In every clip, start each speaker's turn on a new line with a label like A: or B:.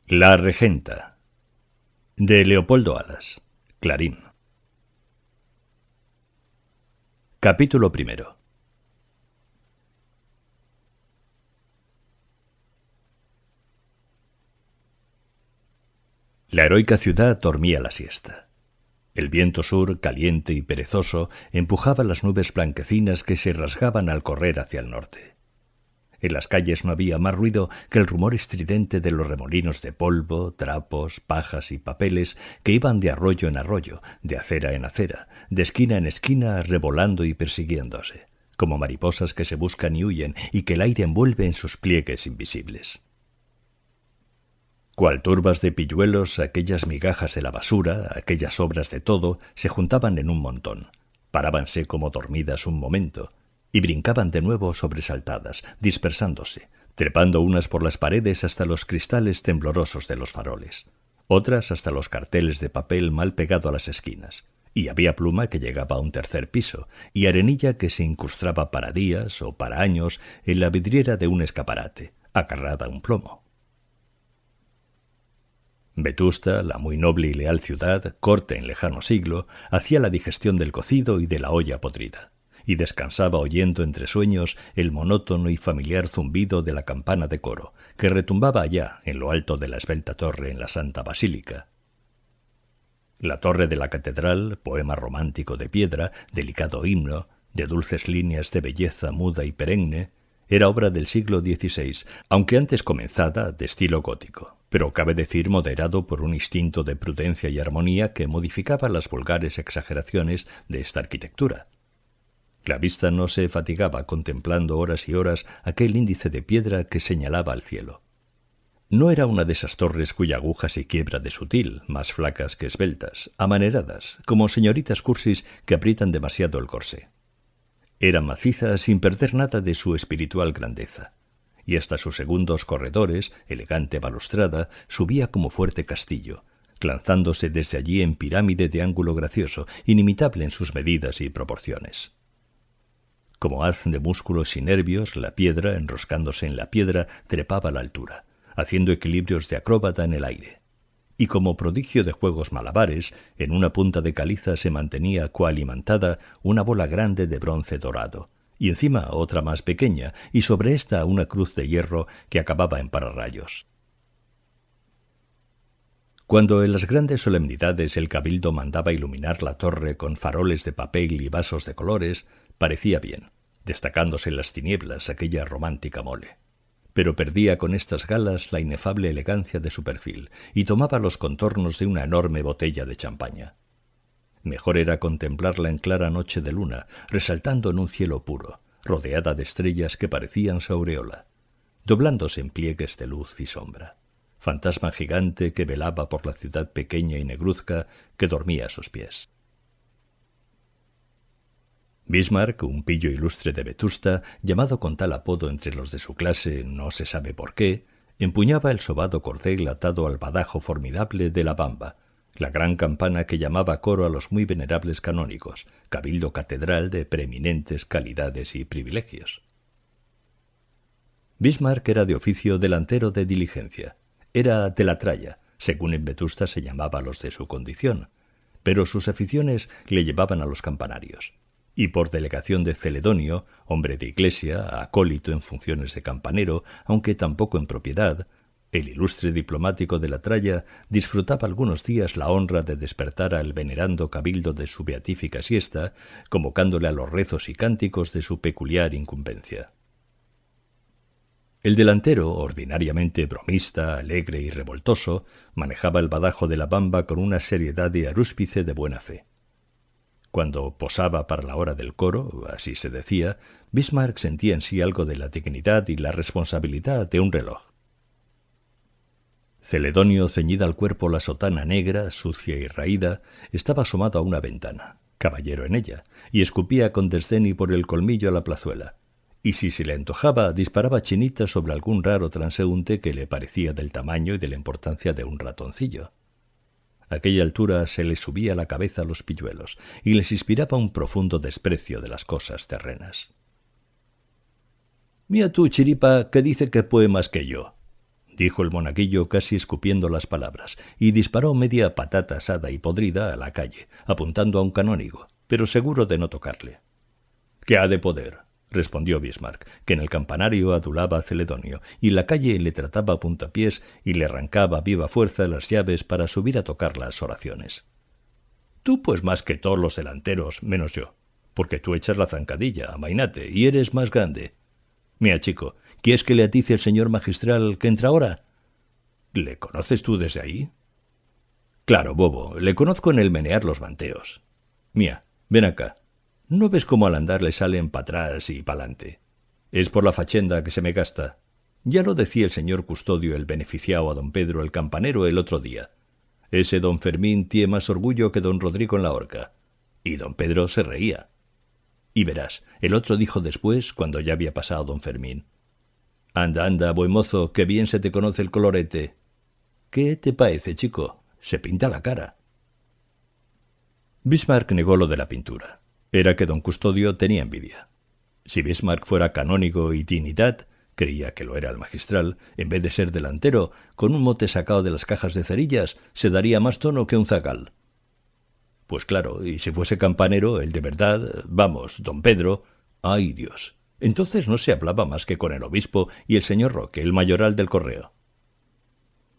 A: La regenta, de Leopoldo Alas, Clarín. Capítulo primero. La heroica ciudad dormía la siesta. El viento sur, caliente y perezoso, empujaba las nubes blanquecinas que se rasgaban al correr hacia el norte. En las calles no había más ruido que el rumor estridente de los remolinos de polvo, trapos, pajas y papeles que iban de arroyo en arroyo, de acera en acera, de esquina en esquina, revolando y persiguiéndose, como mariposas que se buscan y huyen y que el aire envuelve en sus pliegues invisibles. Cual turbas de pilluelos, aquellas migajas de la basura, aquellas sobras de todo, se juntaban en un montón, parábanse como dormidas un momento, y brincaban de nuevo sobresaltadas, dispersándose, trepando unas por las paredes hasta los cristales temblorosos de los faroles, otras hasta los carteles de papel mal pegado a las esquinas, y había pluma que llegaba a un tercer piso, y arenilla que se incrustaba para días o para años en la vidriera de un escaparate, agarrada a un plomo. Vetusta, la muy noble y leal ciudad, corte en lejano siglo, hacía la digestión del cocido y de la olla podrida, y descansaba oyendo entre sueños el monótono y familiar zumbido de la campana de coro, que retumbaba allá, en lo alto de la esbelta torre en la Santa Basílica. La torre de la catedral, poema romántico de piedra, delicado himno, de dulces líneas de belleza muda y perenne, era obra del siglo XVI, aunque antes comenzada de estilo gótico, pero cabe decir moderado por un instinto de prudencia y armonía que modificaba las vulgares exageraciones de esta arquitectura. La vista no se fatigaba contemplando horas y horas aquel índice de piedra que señalaba al cielo. No era una de esas torres cuya aguja se quiebra de sutil, más flacas que esbeltas, amaneradas, como señoritas cursis que aprietan demasiado el corsé. Era maciza sin perder nada de su espiritual grandeza, y hasta sus segundos corredores, elegante balustrada, subía como fuerte castillo, lanzándose desde allí en pirámide de ángulo gracioso, inimitable en sus medidas y proporciones. Como haz de músculos y nervios, la piedra, enroscándose en la piedra, trepaba a la altura, haciendo equilibrios de acróbata en el aire. Y como prodigio de juegos malabares, en una punta de caliza se mantenía cual imantada una bola grande de bronce dorado, y encima otra más pequeña, y sobre ésta una cruz de hierro que acababa en pararrayos. Cuando en las grandes solemnidades el cabildo mandaba iluminar la torre con faroles de papel y vasos de colores, parecía bien, destacándose en las tinieblas aquella romántica mole. Pero perdía con estas galas la inefable elegancia de su perfil y tomaba los contornos de una enorme botella de champaña. Mejor era contemplarla en clara noche de luna, resaltando en un cielo puro, rodeada de estrellas que parecían su aureola, doblándose en pliegues de luz y sombra, fantasma gigante que velaba por la ciudad pequeña y negruzca que dormía a sus pies. Bismarck, un pillo ilustre de Vetusta, llamado con tal apodo entre los de su clase, no se sabe por qué, empuñaba el sobado cordel atado al badajo formidable de la bamba, la gran campana que llamaba coro a los muy venerables canónigos, cabildo catedral de preeminentes calidades y privilegios. Bismarck era de oficio delantero de diligencia, era de la tralla, según en Vetusta se llamaba a los de su condición, pero sus aficiones le llevaban a los campanarios. Y por delegación de Celedonio, hombre de iglesia, acólito en funciones de campanero, aunque tampoco en propiedad, el ilustre diplomático de la tralla disfrutaba algunos días la honra de despertar al venerando cabildo de su beatífica siesta, convocándole a los rezos y cánticos de su peculiar incumbencia. El delantero, ordinariamente bromista, alegre y revoltoso, manejaba el badajo de la bamba con una seriedad de arúspice de buena fe. Cuando posaba para la hora del coro, así se decía, Bismarck sentía en sí algo de la dignidad y la responsabilidad de un reloj. Celedonio, ceñida al cuerpo la sotana negra, sucia y raída, estaba asomado a una ventana, caballero en ella, y escupía con desdén y por el colmillo a la plazuela, y si se le antojaba disparaba chinitas sobre algún raro transeúnte que le parecía del tamaño y de la importancia de un ratoncillo. A aquella altura se les subía a la cabeza a los pilluelos y les inspiraba un profundo desprecio de las cosas terrenas. «Mira tú, chiripa, que dice que puede más que yo», dijo el monaguillo casi escupiendo las palabras, y disparó media patata asada y podrida a la calle, apuntando a un canónigo, pero seguro de no tocarle. —¿Qué ha de poder? —respondió Bismarck, que en el campanario adulaba a Celedonio, y en la calle le trataba a puntapiés y le arrancaba a viva fuerza las llaves para subir a tocar las oraciones. —Tú pues más que todos los delanteros, menos yo, porque tú echas la zancadilla, amainate, y eres más grande. Mira, chico, ¿quieres que le atice el señor magistral que entra ahora? —¿Le conoces tú desde ahí? —Claro, bobo, le conozco en el menear los manteos. Mira, ven acá. ¿No ves cómo al andar le salen pa' atrás y pa'lante? Es por la fachenda que se me gasta. Ya lo decía el señor custodio el beneficiado a don Pedro el campanero el otro día. Ese don Fermín tiene más orgullo que don Rodrigo en la horca. Y don Pedro se reía. Y verás, el otro dijo después, cuando ya había pasado don Fermín: Anda, anda, buen mozo, que bien se te conoce el colorete. ¿Qué te parece, chico? Se pinta la cara. Bismarck negó lo de la pintura. Era que don Custodio tenía envidia. Si Bismarck fuera canónigo y Trinidad, creía que lo era el magistral, en vez de ser delantero, con un mote sacado de las cajas de cerillas, se daría más tono que un zagal. Pues claro, y si fuese campanero, el de verdad, vamos, don Pedro, ¡ay Dios! Entonces no se hablaba más que con el obispo y el señor Roque, el mayoral del correo.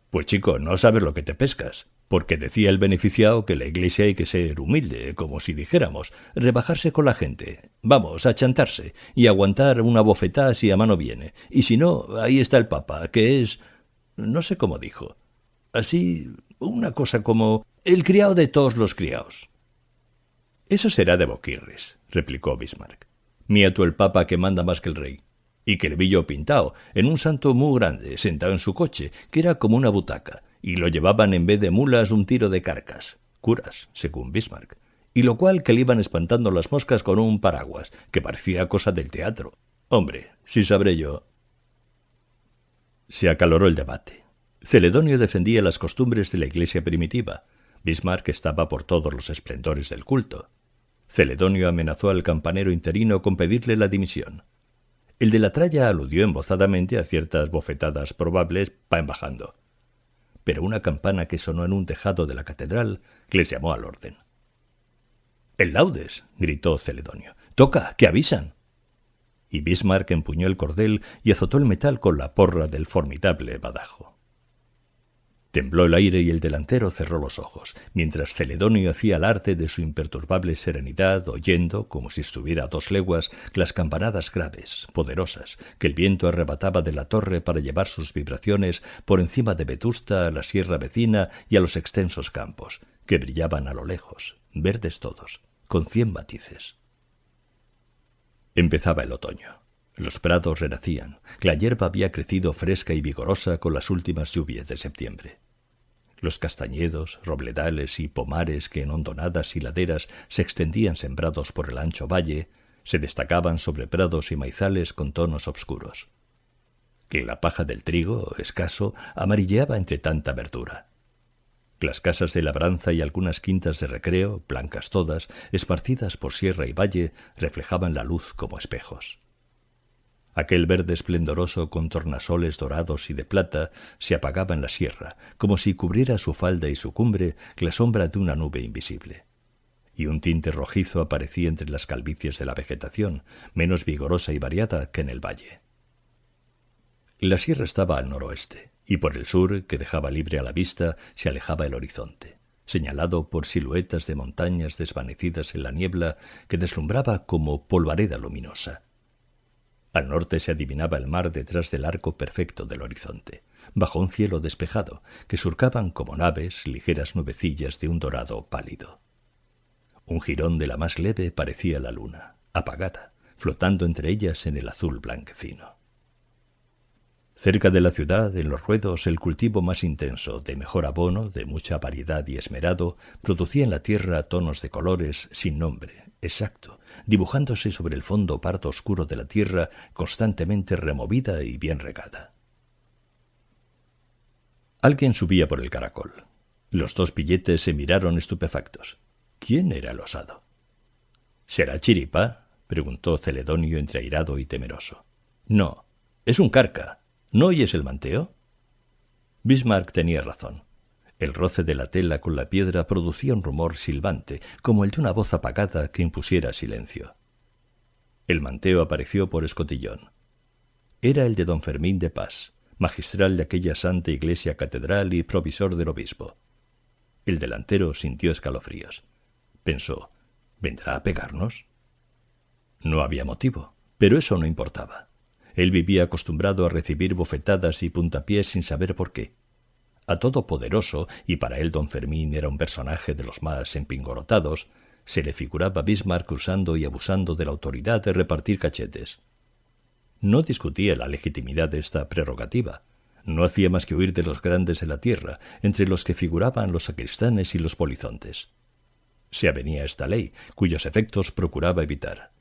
A: Pues chico, no sabes lo que te pescas, porque decía el beneficiado que la iglesia hay que ser humilde, como si dijéramos, rebajarse con la gente, vamos, achantarse, y aguantar una bofetada si a mano viene, y si no, ahí está el papa, que es... no sé cómo dijo. Así, una cosa como el criado de todos los criados. Eso será de boquirres, replicó Bismarck. Mira tú el papa que manda más que el rey. Y que le vi yo pintado, en un santo muy grande, sentado en su coche, que era como una butaca, y lo llevaban en vez de mulas un tiro de carcas, curas, según Bismarck, y lo cual que le iban espantando las moscas con un paraguas, que parecía cosa del teatro. Hombre, si sabré yo. Se acaloró el debate. Celedonio defendía las costumbres de la iglesia primitiva. Bismarck estaba por todos los esplendores del culto. Celedonio amenazó al campanero interino con pedirle la dimisión. El de la tralla aludió embozadamente a ciertas bofetadas probables pa' embajando. Pero una campana que sonó en un tejado de la catedral les llamó al orden. —¡El laudes! —gritó Celedonio. —¡Toca, que avisan! Y Bismarck empuñó el cordel y azotó el metal con la porra del formidable badajo. Tembló el aire y el delantero cerró los ojos, mientras Celedonio hacía alarde de su imperturbable serenidad, oyendo, como si estuviera a 2 leguas, las campanadas graves, poderosas, que el viento arrebataba de la torre para llevar sus vibraciones por encima de Vetusta, a la sierra vecina y a los extensos campos, que brillaban a lo lejos, verdes todos, con 100 matices. Empezaba el otoño. Los prados renacían, la hierba había crecido fresca y vigorosa con las últimas lluvias de septiembre. Los castañedos, robledales y pomares que en hondonadas y laderas se extendían sembrados por el ancho valle, se destacaban sobre prados y maizales con tonos obscuros. La paja del trigo, escaso, amarilleaba entre tanta verdura. Las casas de labranza y algunas quintas de recreo, blancas todas, esparcidas por sierra y valle, reflejaban la luz como espejos. Aquel verde esplendoroso con tornasoles dorados y de plata se apagaba en la sierra, como si cubriera su falda y su cumbre la sombra de una nube invisible. Y un tinte rojizo aparecía entre las calvicies de la vegetación, menos vigorosa y variada que en el valle. La sierra estaba al noroeste, y por el sur, que dejaba libre a la vista, se alejaba el horizonte, señalado por siluetas de montañas desvanecidas en la niebla que deslumbraba como polvareda luminosa. Al norte se adivinaba el mar detrás del arco perfecto del horizonte, bajo un cielo despejado, que surcaban como naves ligeras nubecillas de un dorado pálido. Un jirón de la más leve parecía la luna, apagada, flotando entre ellas en el azul blanquecino. Cerca de la ciudad, en los ruedos, el cultivo más intenso, de mejor abono, de mucha variedad y esmerado, producía en la tierra tonos de colores sin nombre, exacto, dibujándose sobre el fondo pardo oscuro de la tierra, constantemente removida y bien regada. Alguien subía por el caracol. Los 2 pilletes se miraron estupefactos. ¿Quién era el osado? —¿Será Chiripa? —preguntó Celedonio entre airado y temeroso. —No, es un carca. ¿No oyes el manteo? Bismarck tenía razón. El roce de la tela con la piedra producía un rumor silbante, como el de una voz apagada que impusiera silencio. El manteo apareció por escotillón. Era el de don Fermín de Pas, magistral de aquella santa iglesia catedral y provisor del obispo. El delantero sintió escalofríos. Pensó, ¿vendrá a pegarnos? No había motivo, pero eso no importaba. Él vivía acostumbrado a recibir bofetadas y puntapiés sin saber por qué. A todopoderoso, y para él don Fermín era un personaje de los más empingorotados, se le figuraba Bismarck usando y abusando de la autoridad de repartir cachetes. No discutía la legitimidad de esta prerrogativa. No hacía más que huir de los grandes de la tierra, entre los que figuraban los sacristanes y los polizontes. Se avenía esta ley, cuyos efectos procuraba evitar.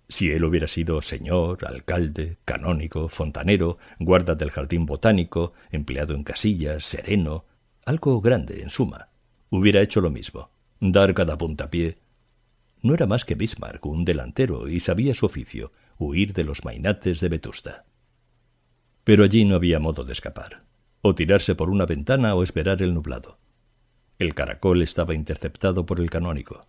A: Si él hubiera sido señor, alcalde, canónigo, fontanero, guarda del jardín botánico, empleado en casillas, sereno, algo grande, en suma, hubiera hecho lo mismo, dar cada puntapié. No era más que Bismarck, un delantero, y sabía su oficio, huir de los mainates de Vetusta. Pero allí no había modo de escapar, o tirarse por una ventana o esperar el nublado. El caracol estaba interceptado por el canónigo.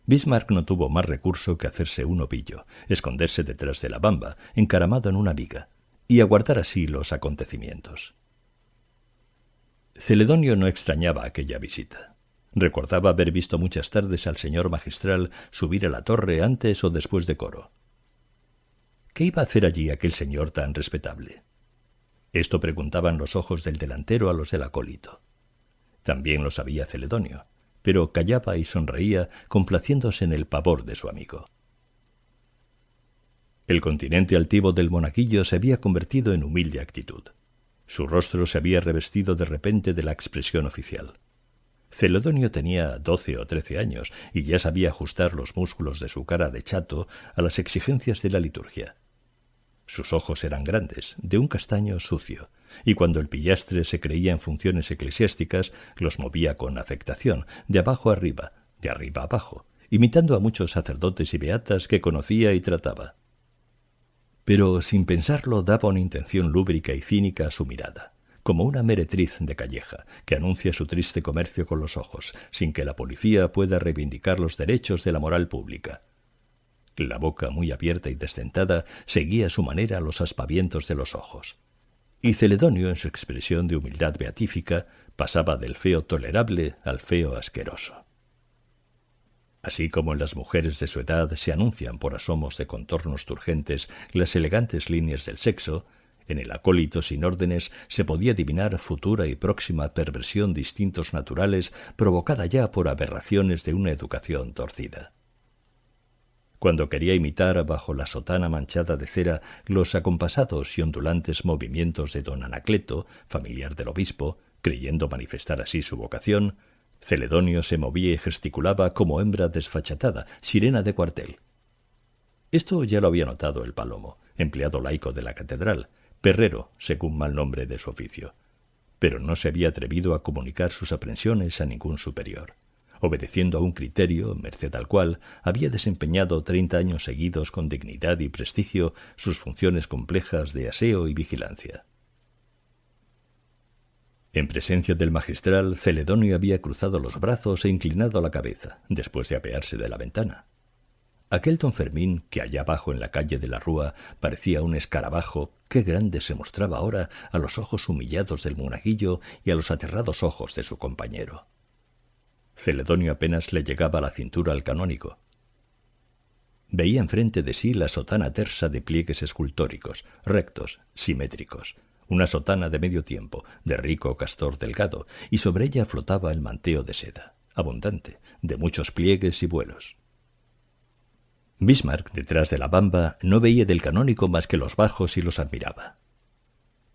A: Bismarck no tuvo más recurso que hacerse un ovillo, esconderse detrás de la bamba, encaramado en una viga, y aguardar así los acontecimientos. Celedonio no extrañaba aquella visita. Recordaba haber visto muchas tardes al señor magistral subir a la torre antes o después de coro. ¿Qué iba a hacer allí aquel señor tan respetable? Esto preguntaban los ojos del delantero a los del acólito. También lo sabía Celedonio, pero callaba y sonreía, complaciéndose en el pavor de su amigo. El continente altivo del monaguillo se había convertido en humilde actitud. Su rostro se había revestido de repente de la expresión oficial. Celedonio tenía 12 o 13 años y ya sabía ajustar los músculos de su cara de chato a las exigencias de la liturgia. Sus ojos eran grandes, de un castaño sucio, y cuando el pillastre se creía en funciones eclesiásticas, los movía con afectación, de abajo arriba, de arriba abajo, imitando a muchos sacerdotes y beatas que conocía y trataba. Pero sin pensarlo daba una intención lúbrica y cínica a su mirada, como una meretriz de calleja, que anuncia su triste comercio con los ojos, sin que la policía pueda reivindicar los derechos de la moral pública. La boca muy abierta y desdentada seguía a su manera los aspavientos de los ojos. Y Celedonio, en su expresión de humildad beatífica, pasaba del feo tolerable al feo asqueroso. Así como en las mujeres de su edad se anuncian por asomos de contornos turgentes las elegantes líneas del sexo, en el acólito sin órdenes se podía adivinar futura y próxima perversión de instintos naturales provocada ya por aberraciones de una educación torcida. Cuando quería imitar bajo la sotana manchada de cera los acompasados y ondulantes movimientos de don Anacleto, familiar del obispo, creyendo manifestar así su vocación, Celedonio se movía y gesticulaba como hembra desfachatada, sirena de cuartel. Esto ya lo había notado el Palomo, empleado laico de la catedral, perrero, según mal nombre de su oficio, pero no se había atrevido a comunicar sus aprensiones a ningún superior, obedeciendo a un criterio, merced al cual había desempeñado 30 años seguidos con dignidad y prestigio sus funciones complejas de aseo y vigilancia. En presencia del magistral, Celedonio había cruzado los brazos e inclinado la cabeza, después de apearse de la ventana. Aquel don Fermín, que allá abajo en la calle de la Rúa parecía un escarabajo, qué grande se mostraba ahora a los ojos humillados del monaguillo y a los aterrados ojos de su compañero. Celedonio apenas le llegaba a la cintura al canónigo. Veía enfrente de sí la sotana tersa de pliegues escultóricos, rectos, simétricos, una sotana de medio tiempo, de rico castor delgado, y sobre ella flotaba el manteo de seda, abundante, de muchos pliegues y vuelos. Bismarck, detrás de la bamba, no veía del canónigo más que los bajos y los admiraba.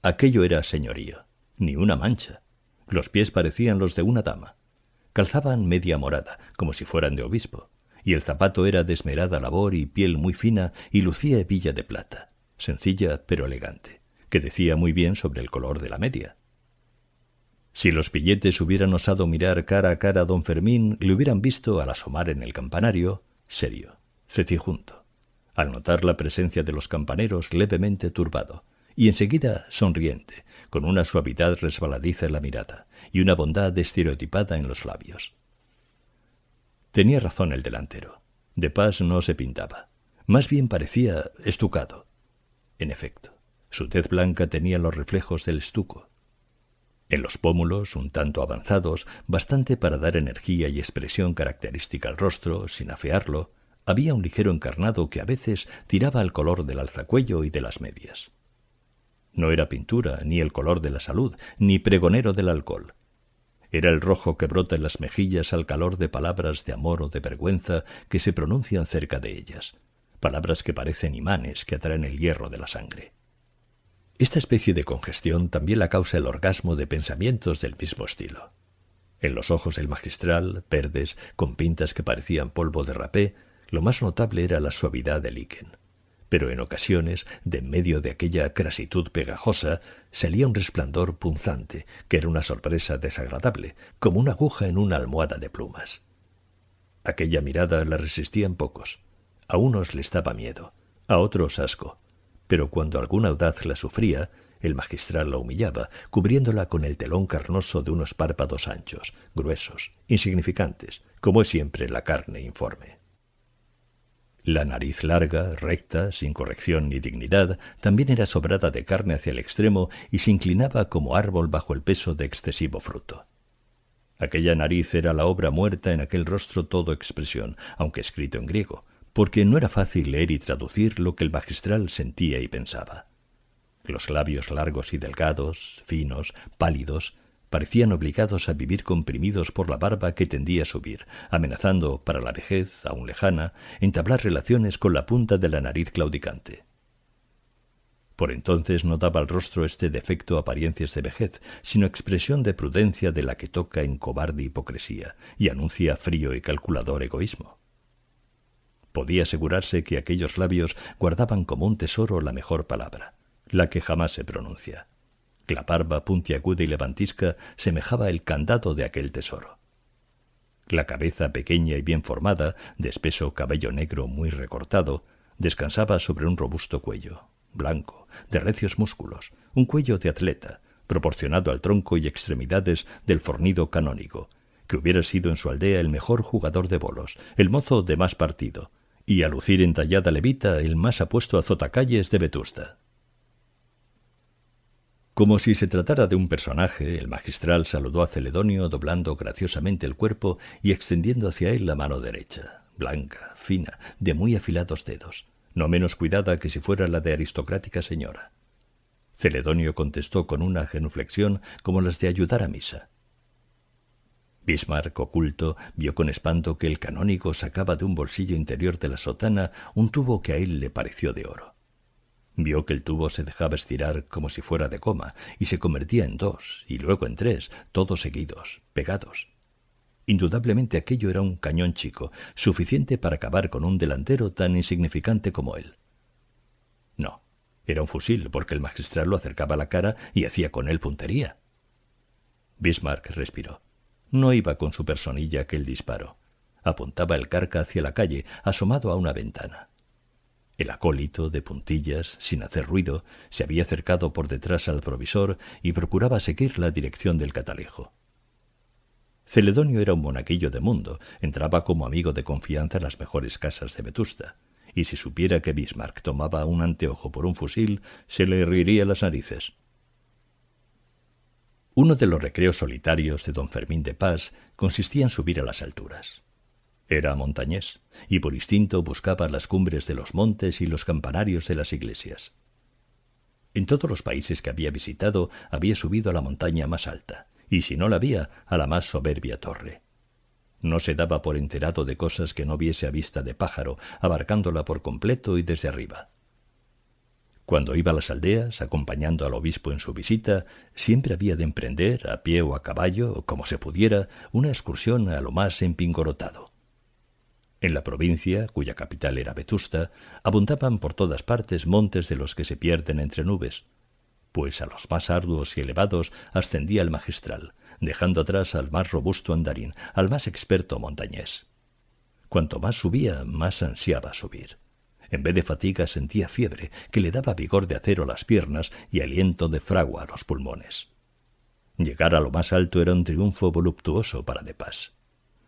A: Aquello era señorío, ni una mancha. Los pies parecían los de una dama. Calzaban media morada, como si fueran de obispo, y el zapato era de esmerada labor y piel muy fina y lucía hebilla de plata, sencilla pero elegante, que decía muy bien sobre el color de la media. Si los pilletes hubieran osado mirar cara a cara a don Fermín, le hubieran visto al asomar en el campanario, serio, cecijunto, al notar la presencia de los campaneros levemente turbado, y enseguida sonriente, con una suavidad resbaladiza en la mirada y una bondad estereotipada en los labios. Tenía razón el delantero. De Pas no se pintaba. Más bien parecía estucado. En efecto, su tez blanca tenía los reflejos del estuco. En los pómulos, un tanto avanzados, bastante para dar energía y expresión característica al rostro, sin afearlo, había un ligero encarnado que a veces tiraba al color del alzacuello y de las medias. No era pintura, ni el color de la salud, ni pregonero del alcohol. Era el rojo que brota en las mejillas al calor de palabras de amor o de vergüenza que se pronuncian cerca de ellas, palabras que parecen imanes que atraen el hierro de la sangre. Esta especie de congestión también la causa el orgasmo de pensamientos del mismo estilo. En los ojos del magistral, verdes, con pintas que parecían polvo de rapé, lo más notable era la suavidad del líquen. Pero en ocasiones, de en medio de aquella crasitud pegajosa, salía un resplandor punzante, que era una sorpresa desagradable, como una aguja en una almohada de plumas. Aquella mirada la resistían pocos. A unos les daba miedo, a otros asco. Pero cuando algún audaz la sufría, el magistral la humillaba, cubriéndola con el telón carnoso de unos párpados anchos, gruesos, insignificantes, como es siempre la carne informe. La nariz larga, recta, sin corrección ni dignidad, también era sobrada de carne hacia el extremo y se inclinaba como árbol bajo el peso de excesivo fruto. Aquella nariz era la obra muerta en aquel rostro todo expresión, aunque escrito en griego, porque no era fácil leer y traducir lo que el magistral sentía y pensaba. Los labios largos y delgados, finos, pálidos, parecían obligados a vivir comprimidos por la barba que tendía a subir, amenazando, para la vejez, aún lejana, entablar relaciones con la punta de la nariz claudicante. Por entonces no daba al rostro este defecto apariencias de vejez, sino expresión de prudencia de la que toca en cobarde hipocresía y anuncia frío y calculador egoísmo. Podía asegurarse que aquellos labios guardaban como un tesoro la mejor palabra, la que jamás se pronuncia. La barba puntiaguda y levantisca semejaba el candado de aquel tesoro. La cabeza pequeña y bien formada, de espeso cabello negro muy recortado, descansaba sobre un robusto cuello, blanco, de recios músculos, un cuello de atleta, proporcionado al tronco y extremidades del fornido canónigo, que hubiera sido en su aldea el mejor jugador de bolos, el mozo de más partido, y a lucir entallada levita el más apuesto azotacalles de Vetusta. Como si se tratara de un personaje, el magistral saludó a Celedonio doblando graciosamente el cuerpo y extendiendo hacia él la mano derecha, blanca, fina, de muy afilados dedos, no menos cuidada que si fuera la de aristocrática señora. Celedonio contestó con una genuflexión como las de ayudar a misa. Bismarck, oculto, vio con espanto que el canónigo sacaba de un bolsillo interior de la sotana un tubo que a él le pareció de oro. Vio que el tubo se dejaba estirar como si fuera de goma y se convertía en dos y luego en tres, todos seguidos, pegados. Indudablemente aquello era un cañón chico, suficiente para acabar con un delantero tan insignificante como él. No, era un fusil porque el magistral lo acercaba a la cara y hacía con él puntería. Bismarck respiró. No iba con su personilla aquel disparo. Apuntaba el carca hacia la calle, asomado a una ventana. El acólito, de puntillas, sin hacer ruido, se había acercado por detrás al provisor y procuraba seguir la dirección del catalejo. Celedonio era un monaguillo de mundo, entraba como amigo de confianza en las mejores casas de Vetusta, y si supiera que Bismarck tomaba un anteojo por un fusil, se le reiría las narices. Uno de los recreos solitarios de don Fermín de Pas consistía en subir a las alturas. Era montañés, y por instinto buscaba las cumbres de los montes y los campanarios de las iglesias. En todos los países que había visitado había subido a la montaña más alta, y si no la había, a la más soberbia torre. No se daba por enterado de cosas que no viese a vista de pájaro, abarcándola por completo y desde arriba. Cuando iba a las aldeas, acompañando al obispo en su visita, siempre había de emprender, a pie o a caballo, como se pudiera, una excursión a lo más empingorotado. En la provincia, cuya capital era Vetusta, abundaban por todas partes montes de los que se pierden entre nubes, pues a los más arduos y elevados ascendía el magistral, dejando atrás al más robusto andarín, al más experto montañés. Cuanto más subía, más ansiaba subir. En vez de fatiga sentía fiebre, que le daba vigor de acero a las piernas y aliento de fragua a los pulmones. Llegar a lo más alto era un triunfo voluptuoso para de Pas.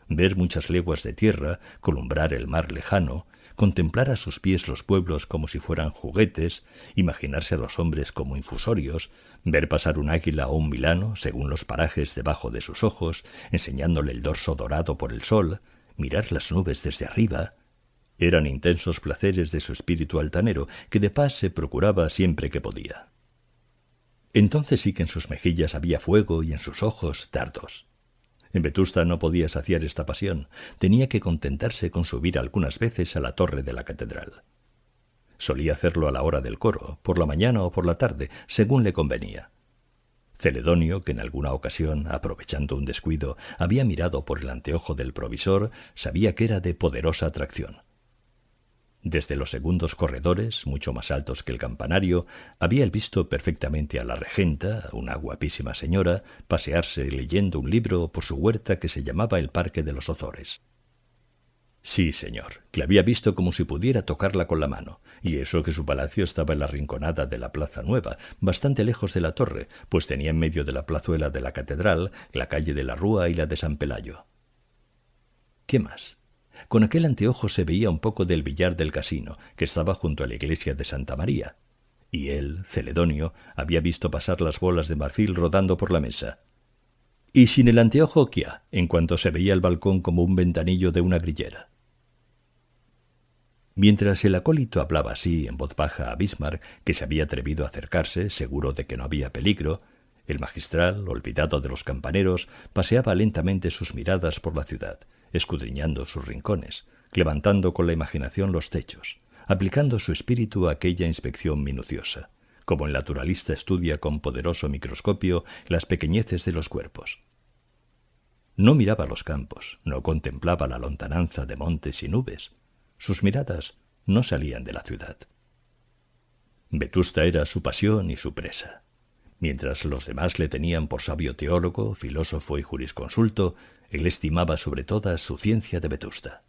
A: Ver muchas leguas de tierra, columbrar el mar lejano, contemplar a sus pies los pueblos como si fueran juguetes, imaginarse a los hombres como infusorios, ver pasar un águila o un milano, según los parajes debajo de sus ojos, enseñándole el dorso dorado por el sol, mirar las nubes desde arriba, eran intensos placeres de su espíritu altanero, que de Pas se procuraba siempre que podía. Entonces sí que en sus mejillas había fuego y en sus ojos dardos. En Vetusta no podía saciar esta pasión, tenía que contentarse con subir algunas veces a la torre de la catedral. Solía hacerlo a la hora del coro, por la mañana o por la tarde, según le convenía. Celedonio, que en alguna ocasión, aprovechando un descuido, había mirado por el anteojo del provisor, sabía que era de poderosa atracción. Desde los segundos corredores, mucho más altos que el campanario, había él visto perfectamente a la regenta, una guapísima señora, pasearse leyendo un libro por su huerta que se llamaba el Parque de los Ozores. Sí, señor, que la había visto como si pudiera tocarla con la mano, y eso que su palacio estaba en la rinconada de la Plaza Nueva, bastante lejos de la torre, pues tenía en medio de la plazuela de la catedral, la calle de la Rúa y la de San Pelayo. ¿Qué más? Con aquel anteojo se veía un poco del billar del casino, que estaba junto a la iglesia de Santa María, y él, Celedonio, había visto pasar las bolas de marfil rodando por la mesa. Y sin el anteojo, ¿qué? En cuanto se veía el balcón como un ventanillo de una grillera. Mientras el acólito hablaba así en voz baja a Bismarck, que se había atrevido a acercarse, seguro de que no había peligro, el magistral, olvidado de los campaneros, paseaba lentamente sus miradas por la ciudad, escudriñando sus rincones, levantando con la imaginación los techos, aplicando su espíritu a aquella inspección minuciosa, como el naturalista estudia con poderoso microscopio las pequeñeces de los cuerpos. No miraba los campos, no contemplaba la lontananza de montes y nubes. Sus miradas no salían de la ciudad. Vetusta era su pasión y su presa. Mientras los demás le tenían por sabio teólogo, filósofo y jurisconsulto, él estimaba sobre todas su ciencia de Vetusta.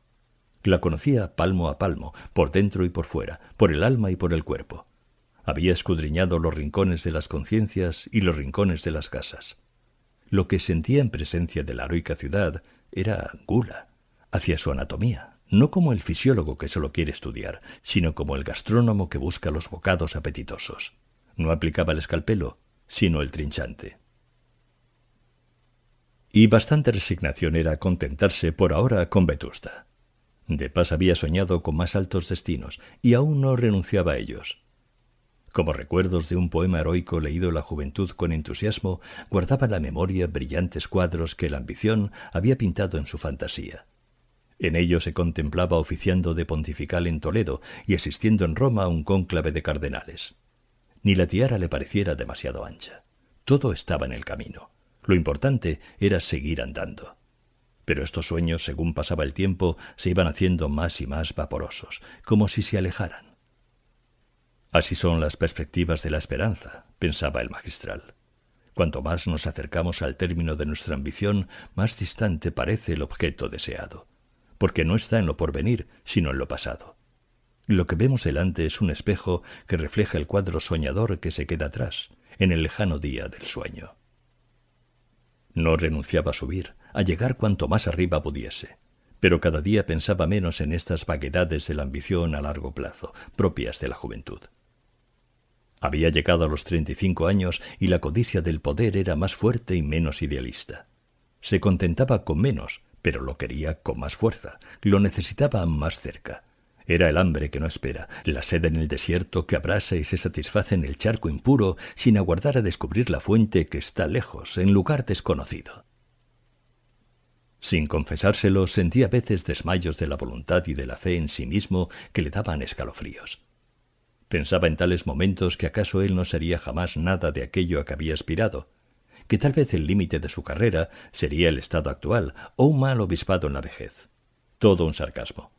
A: La conocía palmo a palmo, por dentro y por fuera, por el alma y por el cuerpo. Había escudriñado los rincones de las conciencias y los rincones de las casas. Lo que sentía en presencia de la heroica ciudad era gula, hacia su anatomía, no como el fisiólogo que solo quiere estudiar, sino como el gastrónomo que busca los bocados apetitosos. No aplicaba el escalpelo, sino el trinchante. Y bastante resignación era contentarse por ahora con Vetusta. De Pas había soñado con más altos destinos, y aún no renunciaba a ellos. Como recuerdos de un poema heroico leído en la juventud con entusiasmo, guardaba en la memoria brillantes cuadros que la ambición había pintado en su fantasía. En ellos se contemplaba oficiando de pontifical en Toledo y asistiendo en Roma a un cónclave de cardenales. Ni la tiara le pareciera demasiado ancha. Todo estaba en el camino. Lo importante era seguir andando. Pero estos sueños, según pasaba el tiempo, se iban haciendo más y más vaporosos, como si se alejaran. Así son las perspectivas de la esperanza, pensaba el magistral. Cuanto más nos acercamos al término de nuestra ambición, más distante parece el objeto deseado, porque no está en lo porvenir, sino en lo pasado. Lo que vemos delante es un espejo que refleja el cuadro soñador que se queda atrás, en el lejano día del sueño. No renunciaba a subir, a llegar cuanto más arriba pudiese, pero cada día pensaba menos en estas vaguedades de la ambición a largo plazo, propias de la juventud. Había llegado a los 35 años y la codicia del poder era más fuerte y menos idealista. Se contentaba con menos, pero lo quería con más fuerza, lo necesitaba más cerca. Era el hambre que no espera, la sed en el desierto que abrasa y se satisface en el charco impuro sin aguardar a descubrir la fuente que está lejos, en lugar desconocido. Sin confesárselo, sentía a veces desmayos de la voluntad y de la fe en sí mismo que le daban escalofríos. Pensaba en tales momentos que acaso él no sería jamás nada de aquello a que había aspirado, que tal vez el límite de su carrera sería el estado actual o un mal obispado en la vejez. Todo un sarcasmo.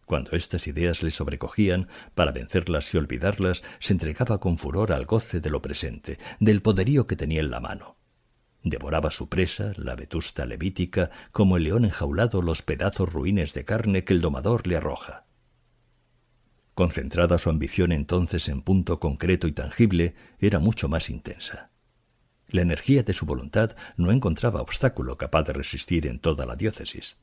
A: Cuando estas ideas le sobrecogían, para vencerlas y olvidarlas, se entregaba con furor al goce de lo presente, del poderío que tenía en la mano. Devoraba su presa, la Vetusta levítica, como el león enjaulado los pedazos ruines de carne que el domador le arroja. Concentrada su ambición entonces en punto concreto y tangible, era mucho más intensa. La energía de su voluntad no encontraba obstáculo capaz de resistir en toda la diócesis.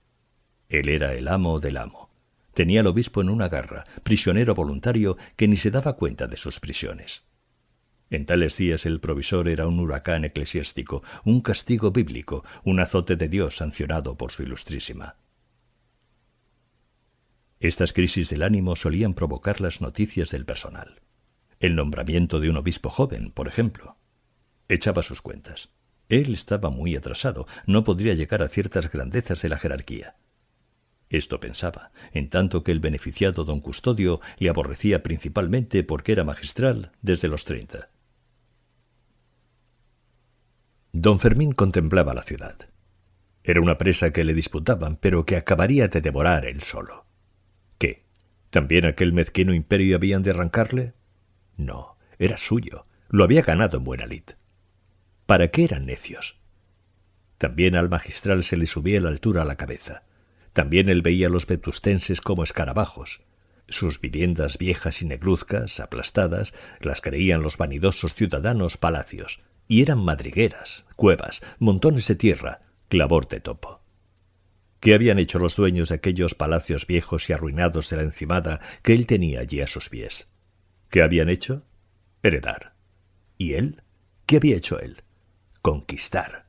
A: Él era el amo del amo. Tenía al obispo en una garra, prisionero voluntario que ni se daba cuenta de sus prisiones. En tales días el provisor era un huracán eclesiástico, un castigo bíblico, un azote de Dios sancionado por su ilustrísima. Estas crisis del ánimo solían provocar las noticias del personal. El nombramiento de un obispo joven, por ejemplo. Echaba sus cuentas. Él estaba muy atrasado, no podría llegar a ciertas grandezas de la jerarquía. Esto pensaba, en tanto que el beneficiado don Custodio le aborrecía principalmente porque era magistral desde los 30. Don Fermín contemplaba la ciudad. Era una presa que le disputaban, pero que acabaría de devorar él solo. ¿Qué? ¿También aquel mezquino imperio habían de arrancarle? No, era suyo, lo había ganado en buena lid. ¿Para qué eran necios? También al magistral se le subía la altura a la cabeza. También él veía a los vetustenses como escarabajos. Sus viviendas viejas y negruzcas, aplastadas, las creían los vanidosos ciudadanos palacios. Y eran madrigueras, cuevas, montones de tierra, clavor de topo. ¿Qué habían hecho los dueños de aquellos palacios viejos y arruinados de la encimada que él tenía allí a sus pies? ¿Qué habían hecho? Heredar. ¿Y él? ¿Qué había hecho él? Conquistar.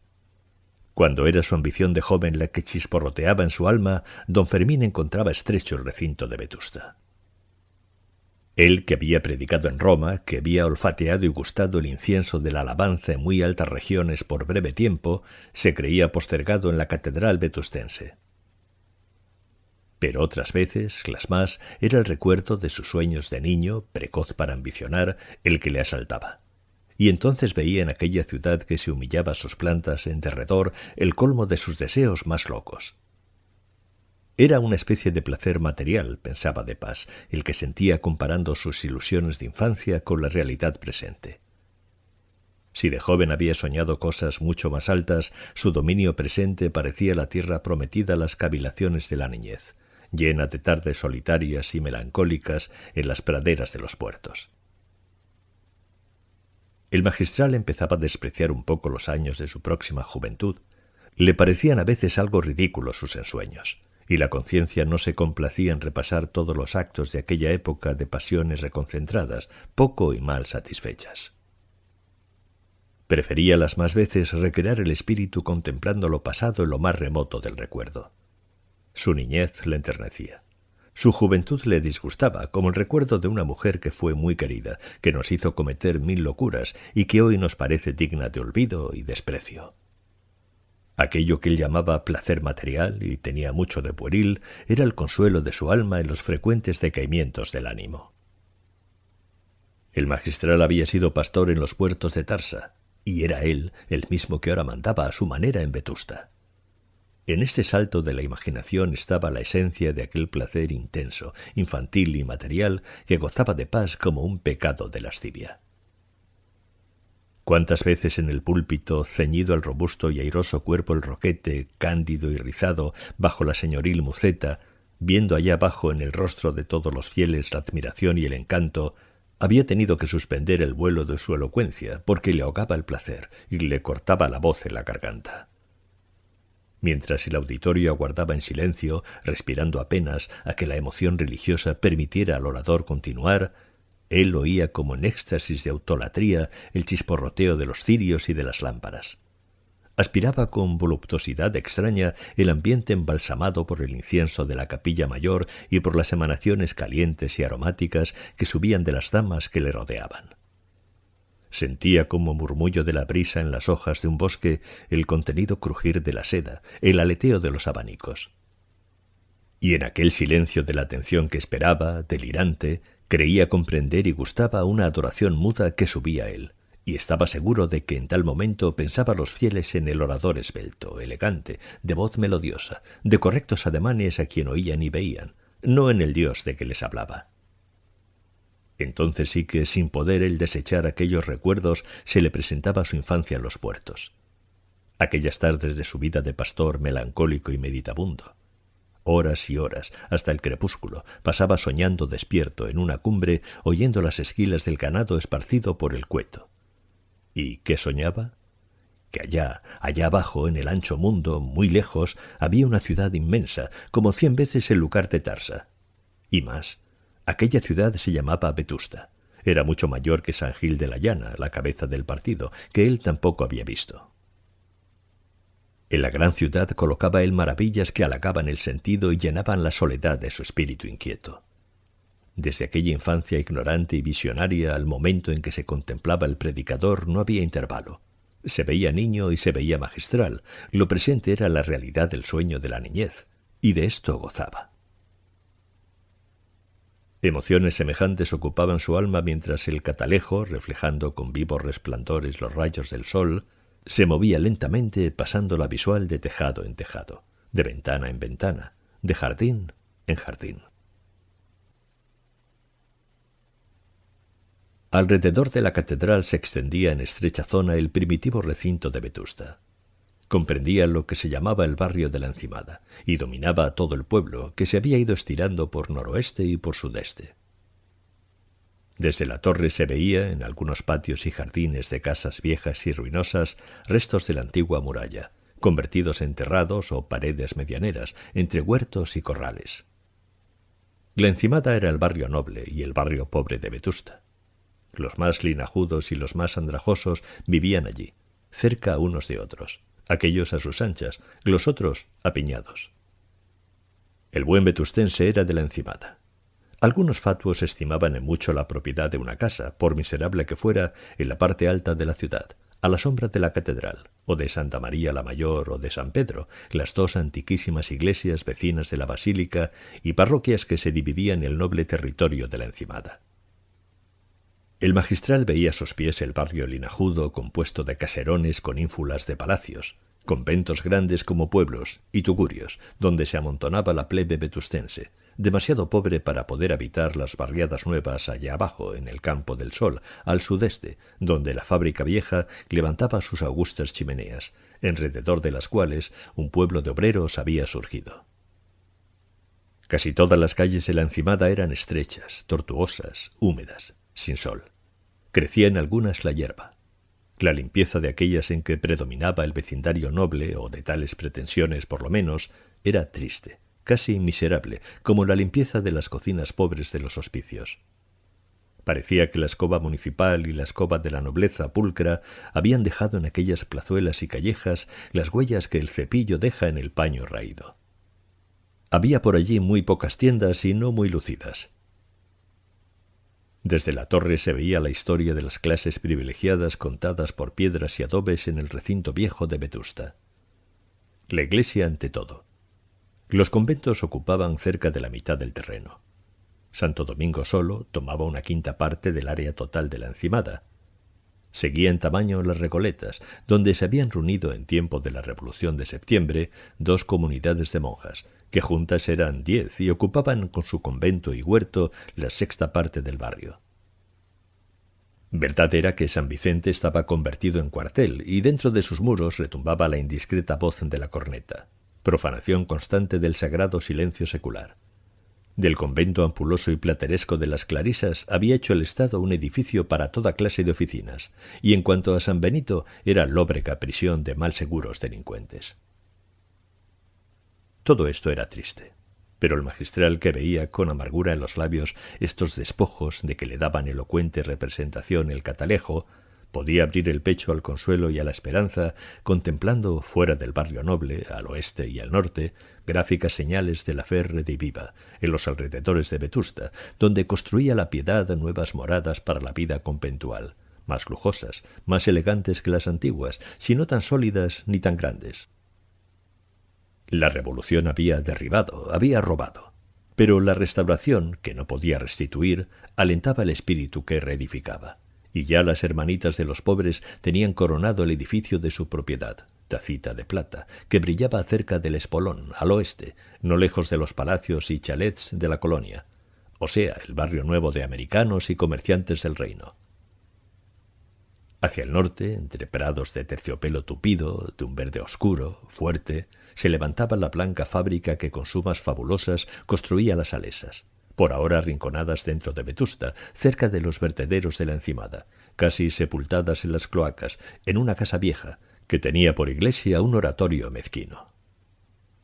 A: Cuando era su ambición de joven la que chisporroteaba en su alma, don Fermín encontraba estrecho el recinto de Vetusta. Él, que había predicado en Roma, que había olfateado y gustado el incienso de la alabanza en muy altas regiones por breve tiempo, se creía postergado en la catedral vetustense. Pero otras veces, las más, era el recuerdo de sus sueños de niño, precoz para ambicionar, el que le asaltaba. Y entonces veía en aquella ciudad que se humillaba a sus plantas en derredor el colmo de sus deseos más locos. Era una especie de placer material, pensaba de Pas, el que sentía comparando sus ilusiones de infancia con la realidad presente. Si de joven había soñado cosas mucho más altas, su dominio presente parecía la tierra prometida a las cavilaciones de la niñez, llena de tardes solitarias y melancólicas en las praderas de los puertos. El magistral empezaba a despreciar un poco los años de su próxima juventud. Le parecían a veces algo ridículos sus ensueños, y la conciencia no se complacía en repasar todos los actos de aquella época de pasiones reconcentradas, poco y mal satisfechas. Prefería las más veces recrear el espíritu contemplando lo pasado en lo más remoto del recuerdo. Su niñez le enternecía. Su juventud le disgustaba, como el recuerdo de una mujer que fue muy querida, que nos hizo cometer 1000 locuras y que hoy nos parece digna de olvido y desprecio. Aquello que él llamaba placer material, y tenía mucho de pueril, era el consuelo de su alma en los frecuentes decaimientos del ánimo. El magistral había sido pastor en los puertos de Tarsa, y era él el mismo que ahora mandaba a su manera en Vetusta. En este salto de la imaginación estaba la esencia de aquel placer intenso, infantil y material que gozaba de Pas como un pecado de lascivia. Cuántas veces en el púlpito, ceñido al robusto y airoso cuerpo el roquete, cándido y rizado, bajo la señoril muceta, viendo allá abajo en el rostro de todos los fieles la admiración y el encanto, había tenido que suspender el vuelo de su elocuencia, porque le ahogaba el placer y le cortaba la voz en la garganta. Mientras el auditorio aguardaba en silencio, respirando apenas a que la emoción religiosa permitiera al orador continuar, él oía como en éxtasis de autolatría el chisporroteo de los cirios y de las lámparas. Aspiraba con voluptuosidad extraña el ambiente embalsamado por el incienso de la capilla mayor y por las emanaciones calientes y aromáticas que subían de las damas que le rodeaban. Sentía como murmullo de la brisa en las hojas de un bosque el contenido crujir de la seda, el aleteo de los abanicos. Y en aquel silencio de la atención que esperaba, delirante, creía comprender y gustaba una adoración muda que subía a él, y estaba seguro de que en tal momento pensaba los fieles en el orador esbelto, elegante, de voz melodiosa, de correctos ademanes a quien oían y veían, no en el Dios de que les hablaba. Entonces sí que, sin poder él desechar aquellos recuerdos, se le presentaba su infancia en los puertos. Aquellas tardes de su vida de pastor melancólico y meditabundo. horas y horas, hasta el crepúsculo, pasaba soñando despierto en una cumbre, oyendo las esquilas del ganado esparcido por el cueto. ¿Y qué soñaba? Que allá abajo, en el ancho mundo, muy lejos, había una ciudad inmensa, como 100 veces el lugar de Tarsa. Y más, aquella ciudad se llamaba Vetusta. Era mucho mayor que San Gil de la Llana, la cabeza del partido, que él tampoco había visto. En la gran ciudad colocaba él maravillas que halagaban el sentido y llenaban la soledad de su espíritu inquieto. Desde aquella infancia ignorante y visionaria al momento en que se contemplaba el predicador no había intervalo. Se veía niño y se veía magistral. Lo presente era la realidad del sueño de la niñez, y de esto gozaba. Emociones semejantes ocupaban su alma mientras el catalejo, reflejando con vivos resplandores los rayos del sol, se movía lentamente pasando la visual de tejado en tejado, de ventana en ventana, de jardín en jardín. Alrededor de la catedral se extendía en estrecha zona el primitivo recinto de Vetusta. Comprendía lo que se llamaba el barrio de la Encimada y dominaba a todo el pueblo, que se había ido estirando por noroeste y por sudeste. Desde la torre se veía, en algunos patios y jardines de casas viejas y ruinosas, restos de la antigua muralla, convertidos en terrados o paredes medianeras, entre huertos y corrales. La Encimada era el barrio noble y el barrio pobre de Vetusta. Los más linajudos y los más andrajosos vivían allí, cerca unos de otros, aquellos a sus anchas, los otros apiñados. El buen vetustense era de la Encimada. Algunos fatuos estimaban en mucho la propiedad de una casa, por miserable que fuera, en la parte alta de la ciudad, a la sombra de la catedral, o de Santa María la Mayor o de San Pedro, las dos antiquísimas iglesias vecinas de la basílica y parroquias que se dividían el noble territorio de la Encimada. El magistral veía a sus pies el barrio linajudo compuesto de caserones con ínfulas de palacios, conventos grandes como pueblos y tugurios, donde se amontonaba la plebe vetustense, demasiado pobre para poder habitar las barriadas nuevas allá abajo, en el campo del Sol, al sudeste, donde la fábrica vieja levantaba sus augustas chimeneas, alrededor de las cuales un pueblo de obreros había surgido. Casi todas las calles de la Encimada eran estrechas, tortuosas, húmedas, sin sol. Crecía en algunas la hierba. La limpieza de aquellas en que predominaba el vecindario noble, o de tales pretensiones por lo menos, era triste, casi miserable, como la limpieza de las cocinas pobres de los hospicios. Parecía que la escoba municipal y la escoba de la nobleza pulcra habían dejado en aquellas plazuelas y callejas las huellas que el cepillo deja en el paño raído. Había por allí muy pocas tiendas y no muy lucidas. Desde la torre se veía la historia de las clases privilegiadas contadas por piedras y adobes en el recinto viejo de Vetusta. La iglesia ante todo. Los conventos ocupaban cerca de la mitad del terreno. Santo Domingo solo tomaba una quinta parte del área total de la Encimada. Seguía en tamaño las Recoletas, donde se habían reunido en tiempo de la Revolución de Septiembre 2 comunidades de monjas, que juntas eran 10 y ocupaban con su convento y huerto la sexta parte del barrio. Verdad era que San Vicente estaba convertido en cuartel y dentro de sus muros retumbaba la indiscreta voz de la corneta, profanación constante del sagrado silencio secular. Del convento ampuloso y plateresco de las Clarisas había hecho el Estado un edificio para toda clase de oficinas, y en cuanto a San Benito era lóbrega prisión de mal seguros delincuentes. Todo esto era triste, pero el magistral, que veía con amargura en los labios estos despojos de que le daban elocuente representación el catalejo, podía abrir el pecho al consuelo y a la esperanza, contemplando fuera del barrio noble, al oeste y al norte, gráficas señales de la fe rediviva en los alrededores de Vetusta, donde construía la piedad nuevas moradas para la vida conventual, más lujosas, más elegantes que las antiguas, si no tan sólidas ni tan grandes. La revolución había derribado, había robado, pero la restauración, que no podía restituir, alentaba el espíritu que reedificaba. Y ya las hermanitas de los pobres tenían coronado el edificio de su propiedad, Tacita de Plata, que brillaba cerca del Espolón, al oeste, no lejos de los palacios y chalets de la colonia, o sea, el barrio nuevo de americanos y comerciantes del reino. Hacia el norte, entre prados de terciopelo tupido, de un verde oscuro, fuerte, se levantaba la blanca fábrica que con sumas fabulosas construía las Salesas, por ahora arrinconadas dentro de Vetusta, cerca de los vertederos de la Encimada, casi sepultadas en las cloacas, en una casa vieja, que tenía por iglesia un oratorio mezquino.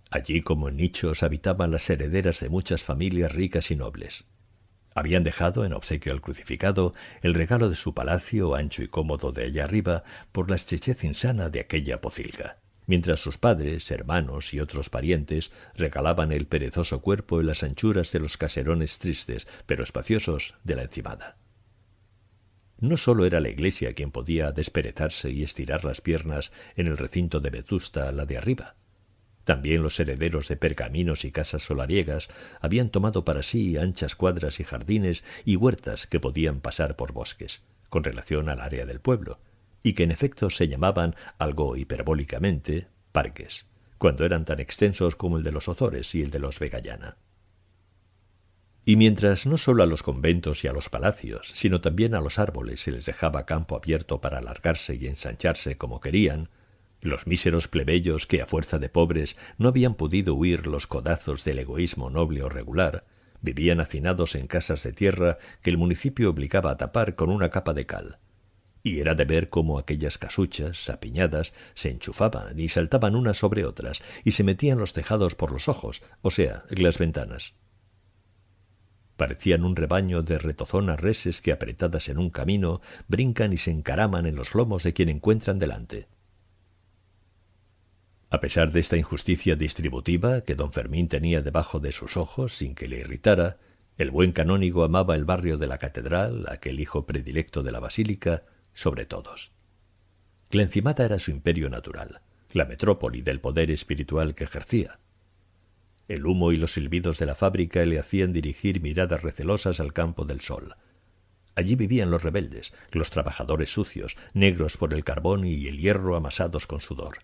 A: Allí, como en nichos, habitaban las herederas de muchas familias ricas y nobles. Habían dejado, en obsequio al crucificado, el regalo de su palacio, ancho y cómodo de allá arriba, por la estrechez insana de aquella pocilga, mientras sus padres, hermanos y otros parientes regalaban el perezoso cuerpo en las anchuras de los caserones tristes, pero espaciosos, de la Encimada. No sólo era la iglesia quien podía desperezarse y estirar las piernas en el recinto de Vetusta, la de arriba. También los herederos de pergaminos y casas solariegas habían tomado para sí anchas cuadras y jardines y huertas que podían pasar por bosques, con relación al área del pueblo, y que en efecto se llamaban, algo hiperbólicamente, parques, cuando eran tan extensos como el de los Ozores y el de los Vegallana. Y mientras no sólo a los conventos y a los palacios, sino también a los árboles se les dejaba campo abierto para alargarse y ensancharse como querían, los míseros plebeyos que, a fuerza de pobres, no habían podido huir los codazos del egoísmo noble o regular, vivían hacinados en casas de tierra que el municipio obligaba a tapar con una capa de cal. Y era de ver cómo aquellas casuchas, apiñadas, se enchufaban y saltaban unas sobre otras, y se metían los tejados por los ojos, o sea, en las ventanas. Parecían un rebaño de retozonas reses que, apretadas en un camino, brincan y se encaraman en los lomos de quien encuentran delante. A pesar de esta injusticia distributiva que don Fermín tenía debajo de sus ojos sin que le irritara, el buen canónigo amaba el barrio de la catedral, aquel hijo predilecto de la basílica, sobre todos. La Encimada era su imperio natural, la metrópoli del poder espiritual que ejercía. El humo y los silbidos de la fábrica le hacían dirigir miradas recelosas al campo del sol. Allí vivían los rebeldes, los trabajadores sucios, negros por el carbón y el hierro amasados con sudor,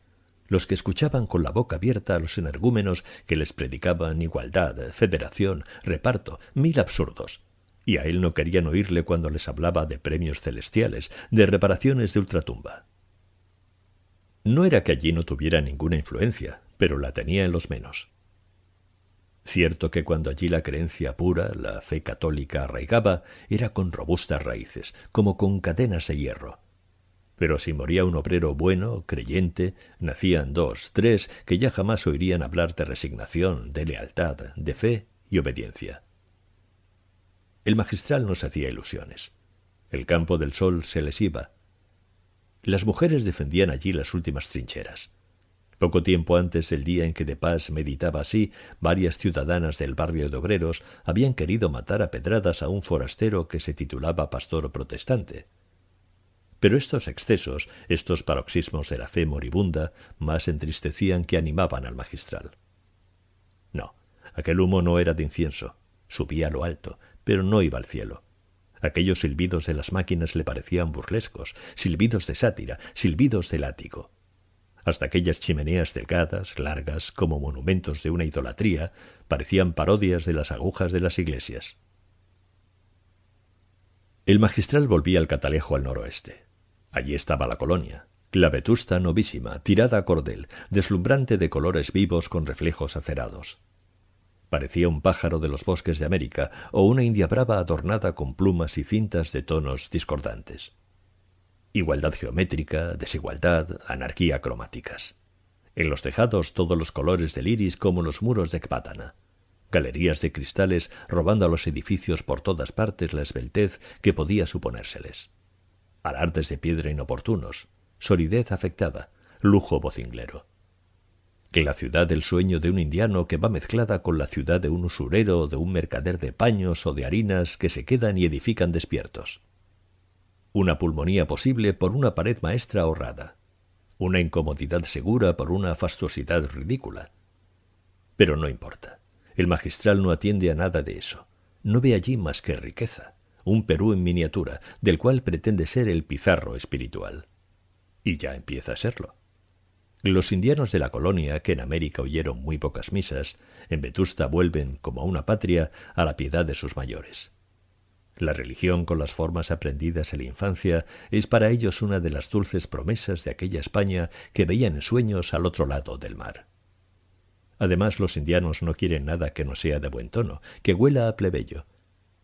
A: los que escuchaban con la boca abierta a los energúmenos que les predicaban igualdad, federación, reparto, mil absurdos, y a él no querían oírle cuando les hablaba de premios celestiales, de reparaciones de ultratumba. No era que allí no tuviera ninguna influencia, pero la tenía en los menos. Cierto que cuando allí la creencia pura, la fe católica arraigaba, era con robustas raíces, como con cadenas de hierro. Pero si moría un obrero bueno, creyente, nacían dos, tres, que ya jamás oirían hablar de resignación, de lealtad, de fe y obediencia. El magistral no se hacía ilusiones. El campo del sol se les iba. Las mujeres defendían allí las últimas trincheras. Poco tiempo antes del día en que de Pas meditaba así, varias ciudadanas del barrio de obreros habían querido matar a pedradas a un forastero que se titulaba pastor protestante. Pero estos excesos, estos paroxismos de la fe moribunda, más entristecían que animaban al magistral. No, aquel humo no era de incienso, subía a lo alto, pero no iba al cielo. Aquellos silbidos de las máquinas le parecían burlescos, silbidos de sátira, silbidos de látigo. Hasta aquellas chimeneas delgadas, largas, como monumentos de una idolatría, parecían parodias de las agujas de las iglesias. El magistral volvía al Catalejo al noroeste. Allí estaba la colonia, la Vetusta novísima, tirada a cordel, deslumbrante de colores vivos con reflejos acerados. Parecía un pájaro de los bosques de América o una india brava adornada con plumas y cintas de tonos discordantes. Igualdad geométrica, desigualdad, anarquía cromáticas. En los tejados todos los colores del iris como los muros de Ecbátana. Galerías de cristales robando a los edificios por todas partes la esbeltez que podía suponérseles. Alardes de piedra inoportunos, solidez afectada, lujo vocinglero. La ciudad del sueño de un indiano que va mezclada con la ciudad de un usurero o de un mercader de paños o de harinas que se quedan y edifican despiertos. Una pulmonía posible por una pared maestra ahorrada. Una incomodidad segura por una fastuosidad ridícula. Pero no importa. El magistral no atiende a nada de eso. No ve allí más que riqueza. Un Perú en miniatura, del cual pretende ser el Pizarro espiritual. Y ya empieza a serlo. Los indianos de la colonia, que en América oyeron muy pocas misas, en Vetusta vuelven, como a una patria, a la piedad de sus mayores. La religión, con las formas aprendidas en la infancia, es para ellos una de las dulces promesas de aquella España que veían en sueños al otro lado del mar. Además, los indianos no quieren nada que no sea de buen tono, que huela a plebeyo.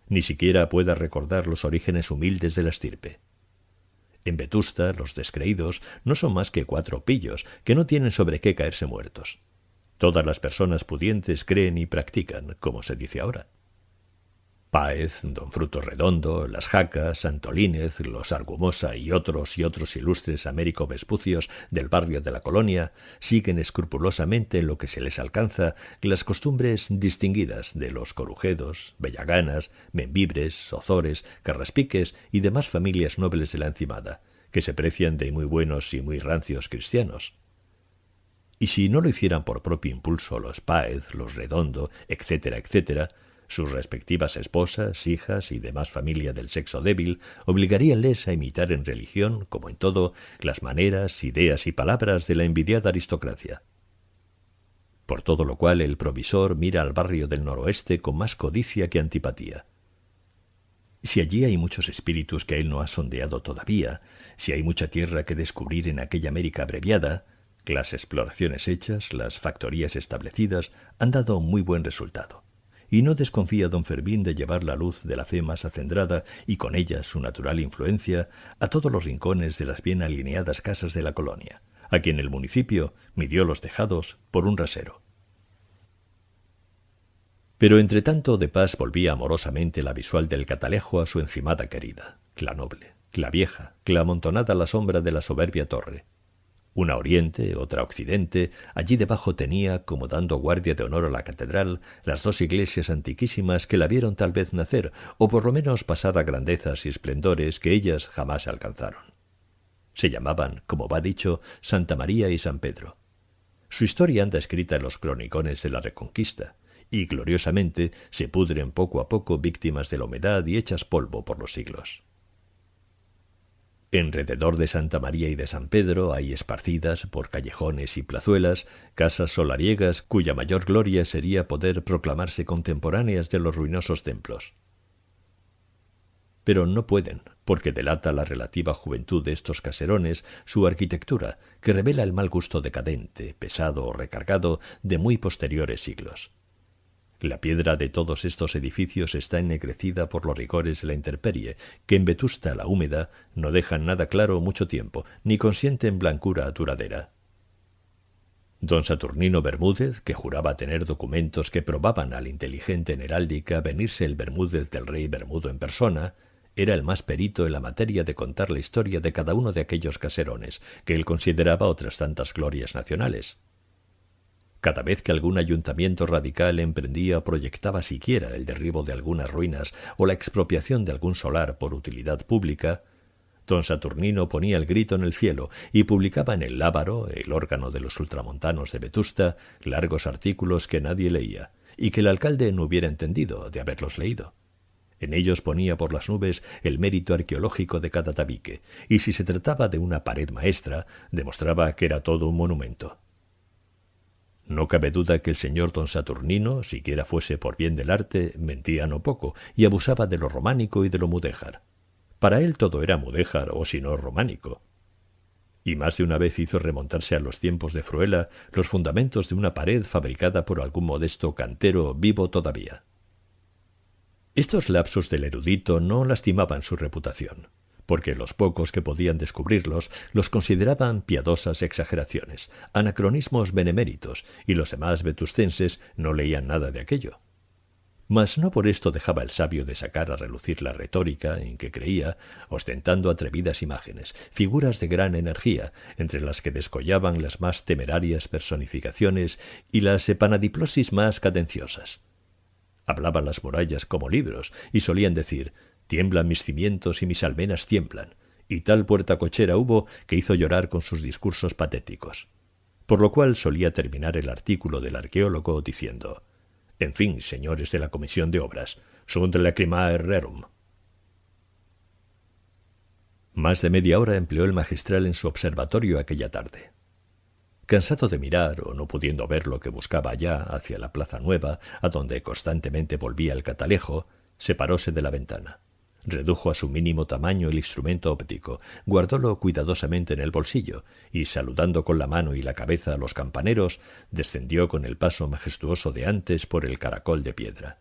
A: Ni siquiera pueda recordar los orígenes humildes de la estirpe. En Vetusta, los descreídos no son más que 4 pillos, que no tienen sobre qué caerse muertos. Todas las personas pudientes creen y practican, como se dice ahora. Páez, don Frutos Redondo, las Jacas, Antolínez, los Argumosa y otros ilustres Américo Vespucios del barrio de la Colonia siguen escrupulosamente en lo que se les alcanza las costumbres distinguidas de los Corujedos, Bellaganas, Membibres, Ozores, Carraspiques y demás familias nobles de la encimada, que se precian de muy buenos y muy rancios cristianos. Y si no lo hicieran por propio impulso los Páez, los Redondo, etcétera, etcétera, sus respectivas esposas, hijas y demás familia del sexo débil obligaríanles a imitar en religión, como en todo, las maneras, ideas y palabras de la envidiada aristocracia. Por todo lo cual el provisor mira al barrio del noroeste con más codicia que antipatía. Si allí hay muchos espíritus que él no ha sondeado todavía, si hay mucha tierra que descubrir en aquella América abreviada, las exploraciones hechas, las factorías establecidas, han dado muy buen resultado. Y no desconfía don Fermín de llevar la luz de la fe más acendrada y con ella su natural influencia a todos los rincones de las bien alineadas casas de la colonia, a quien el municipio midió los tejados por un rasero. Pero entretanto de Pas volvía amorosamente la visual del Catalejo a su encimada querida, la noble, la vieja, la amontonada a la sombra de la soberbia torre. Una oriente, otra occidente, allí debajo tenía, como dando guardia de honor a la catedral, las 2 iglesias antiquísimas que la vieron tal vez nacer, o por lo menos pasar a grandezas y esplendores que ellas jamás alcanzaron. Se llamaban, como va dicho, Santa María y San Pedro. Su historia anda escrita en los cronicones de la Reconquista, y gloriosamente se pudren poco a poco víctimas de la humedad y hechas polvo por los siglos. Enrededor de Santa María y de San Pedro hay esparcidas, por callejones y plazuelas, casas solariegas cuya mayor gloria sería poder proclamarse contemporáneas de los ruinosos templos. Pero no pueden, porque delata la relativa juventud de estos caserones su arquitectura, que revela el mal gusto decadente, pesado o recargado de muy posteriores siglos. La piedra de todos estos edificios está ennegrecida por los rigores de la intemperie, que en Vetusta la húmeda no dejan nada claro mucho tiempo, ni consienten blancura duradera. Don Saturnino Bermúdez, que juraba tener documentos que probaban al inteligente en heráldica venirse el Bermúdez del rey Bermudo en persona, era el más perito en la materia de contar la historia de cada uno de aquellos caserones, que él consideraba otras tantas glorias nacionales. Cada vez que algún ayuntamiento radical emprendía o proyectaba siquiera el derribo de algunas ruinas o la expropiación de algún solar por utilidad pública, don Saturnino ponía el grito en el cielo y publicaba en el Lábaro, el órgano de los ultramontanos de Vetusta, largos artículos que nadie leía y que el alcalde no hubiera entendido de haberlos leído. En ellos ponía por las nubes el mérito arqueológico de cada tabique, y si se trataba de una pared maestra, demostraba que era todo un monumento. No cabe duda que el señor don Saturnino, siquiera fuese por bien del arte, mentía no poco y abusaba de lo románico y de lo mudéjar. Para él todo era mudéjar o si no románico. Y más de una vez hizo remontarse a los tiempos de Fruela los fundamentos de una pared fabricada por algún modesto cantero vivo todavía. Estos lapsos del erudito no lastimaban su reputación, porque los pocos que podían descubrirlos los consideraban piadosas exageraciones, anacronismos beneméritos, y los demás vetustenses no leían nada de aquello. Mas no por esto dejaba el sabio de sacar a relucir la retórica en que creía, ostentando atrevidas imágenes, figuras de gran energía, entre las que descollaban las más temerarias personificaciones y las epanadiplosis más cadenciosas. Hablaban las murallas como libros, y solían decir: «Tiemblan mis cimientos y mis almenas tiemblan», y tal puerta cochera hubo que hizo llorar con sus discursos patéticos. Por lo cual solía terminar el artículo del arqueólogo diciendo: «En fin, señores de la Comisión de Obras, sunt lacrimae rerum». Más de media hora empleó el magistral en su observatorio aquella tarde. Cansado de mirar, o no pudiendo ver lo que buscaba allá, hacia la Plaza Nueva, a donde constantemente volvía el Catalejo, separóse de la ventana. Redujo a su mínimo tamaño el instrumento óptico, guardólo cuidadosamente en el bolsillo y, saludando con la mano y la cabeza a los campaneros, descendió con el paso majestuoso de antes por el caracol de piedra.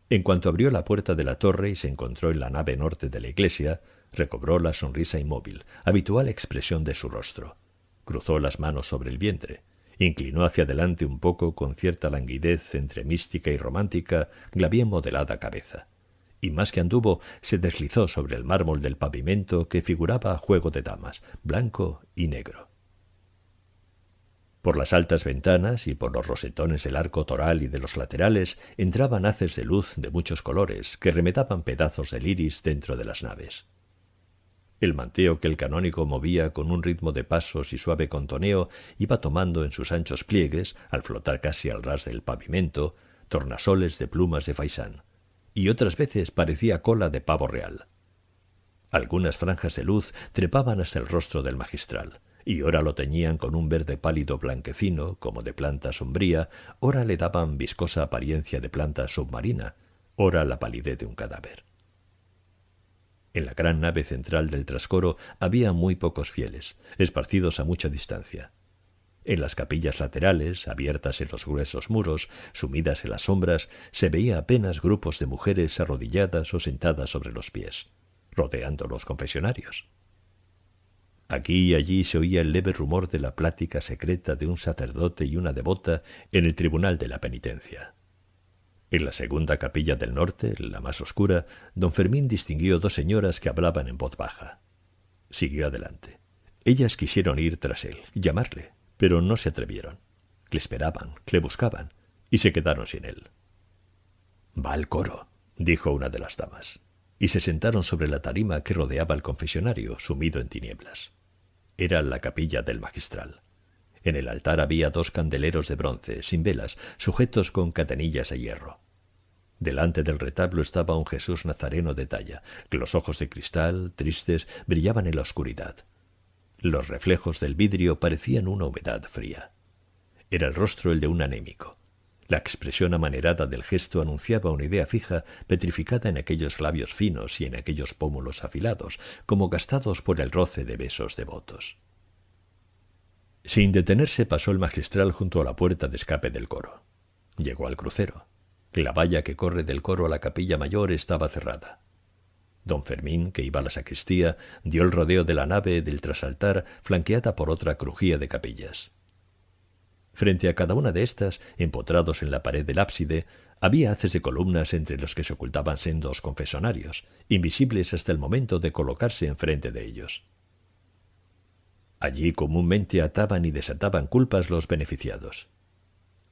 A: En cuanto abrió la puerta de la torre y se encontró en la nave norte de la iglesia, recobró la sonrisa inmóvil, habitual expresión de su rostro. Cruzó las manos sobre el vientre, inclinó hacia adelante un poco con cierta languidez entre mística y romántica la bien modelada cabeza, y más que anduvo se deslizó sobre el mármol del pavimento que figuraba juego de damas, blanco y negro. Por las altas ventanas y por los rosetones del arco toral y de los laterales entraban haces de luz de muchos colores que remedaban pedazos del iris dentro de las naves. El manteo que el canónigo movía con un ritmo de pasos y suave contoneo iba tomando en sus anchos pliegues, al flotar casi al ras del pavimento, tornasoles de plumas de faisán, y otras veces parecía cola de pavo real. Algunas franjas de luz trepaban hasta el rostro del magistral, y ora lo teñían con un verde pálido blanquecino, como de planta sombría, ora le daban viscosa apariencia de planta submarina, ora la palidez de un cadáver. En la gran nave central del trascoro había muy pocos fieles, esparcidos a mucha distancia. En las capillas laterales, abiertas en los gruesos muros, sumidas en las sombras, se veía apenas grupos de mujeres arrodilladas o sentadas sobre los pies, rodeando los confesionarios. Aquí y allí se oía el leve rumor de la plática secreta de un sacerdote y una devota en el tribunal de la penitencia. En la segunda capilla del norte, la más oscura, don Fermín distinguió dos señoras que hablaban en voz baja. Siguió adelante. Ellas quisieron ir tras él, llamarle, pero no se atrevieron. Le esperaban, le buscaban, y se quedaron sin él. «Va al coro», dijo una de las damas, y se sentaron sobre la tarima que rodeaba el confesionario, sumido en tinieblas. Era la capilla del magistral. En el altar había 2 candeleros de bronce, sin velas, sujetos con cadenillas de hierro. Delante del retablo estaba un Jesús nazareno de talla, que los ojos de cristal, tristes, brillaban en la oscuridad. Los reflejos del vidrio parecían una humedad fría. Era el rostro el de un anémico. La expresión amanerada del gesto anunciaba una idea fija, petrificada en aquellos labios finos y en aquellos pómulos afilados, como gastados por el roce de besos devotos. Sin detenerse pasó el magistral junto a la puerta de escape del coro. Llegó al crucero. La valla que corre del coro a la capilla mayor estaba cerrada. Don Fermín, que iba a la sacristía, dio el rodeo de la nave del trasaltar, flanqueada por otra crujía de capillas. Frente a cada una de estas, empotrados en la pared del ábside, había haces de columnas entre los que se ocultaban sendos confesonarios, invisibles hasta el momento de colocarse enfrente de ellos. Allí comúnmente ataban y desataban culpas los beneficiados.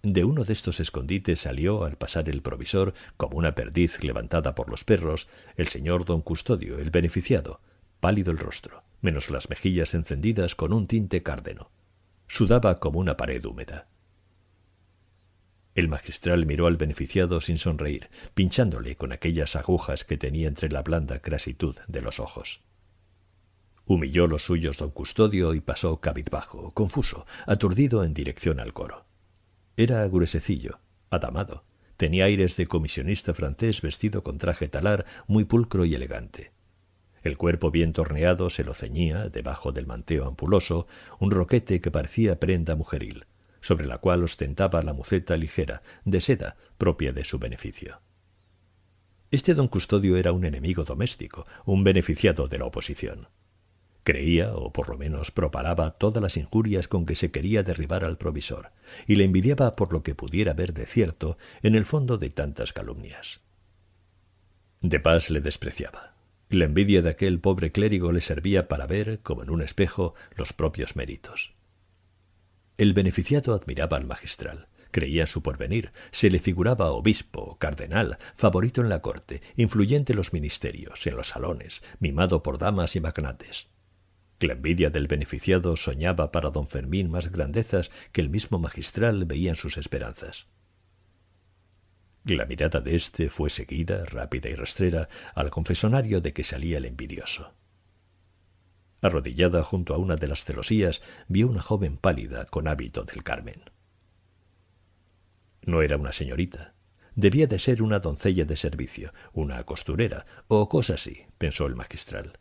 A: De uno de estos escondites salió, al pasar el provisor, como una perdiz levantada por los perros, el señor don Custodio, el beneficiado, pálido el rostro, menos las mejillas encendidas con un tinte cárdeno. Sudaba como una pared húmeda. El magistral miró al beneficiado sin sonreír, pinchándole con aquellas agujas que tenía entre la blanda crasitud de los ojos. Humilló los suyos don Custodio y pasó cabizbajo, confuso, aturdido en dirección al coro. Era gruesecillo, adamado. Tenía aires de comisionista francés vestido con traje talar muy pulcro y elegante. El cuerpo bien torneado se lo ceñía, debajo del manteo ampuloso, un roquete que parecía prenda mujeril, sobre la cual ostentaba la muceta ligera, de seda, propia de su beneficio. Este don Custodio era un enemigo doméstico, un beneficiado de la oposición. Creía, o por lo menos propalaba, todas las injurias con que se quería derribar al provisor, y le envidiaba por lo que pudiera ver de cierto en el fondo de tantas calumnias. De Pas le despreciaba. La envidia de aquel pobre clérigo le servía para ver, como en un espejo, los propios méritos. El beneficiado admiraba al magistral, creía en su porvenir, se le figuraba obispo, cardenal, favorito en la corte, influyente en los ministerios, en los salones, mimado por damas y magnates. La envidia del beneficiado soñaba para don Fermín más grandezas que el mismo magistral veía en sus esperanzas. La mirada de éste fue seguida, rápida y rastrera, al confesonario de que salía el envidioso. Arrodillada junto a una de las celosías, vio una joven pálida con hábito del Carmen. No era una señorita. Debía de ser una doncella de servicio, una costurera, o cosa así, pensó el magistral.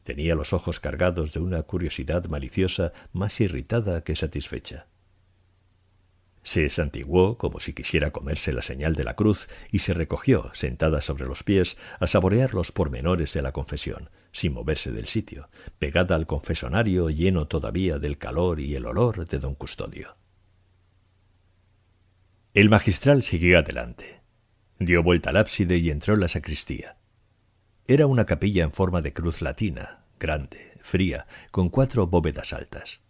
A: Tenía los ojos cargados de una curiosidad maliciosa más irritada que satisfecha. Se santiguó como si quisiera comerse la señal de la cruz y se recogió, sentada sobre los pies, a saborear los pormenores de la confesión, sin moverse del sitio, pegada al confesonario lleno todavía del calor y el olor de don Custodio. El magistral siguió adelante. Dio vuelta al ábside y entró en la sacristía. Era una capilla en forma de cruz latina, grande, fría, con 4 bóvedas altas.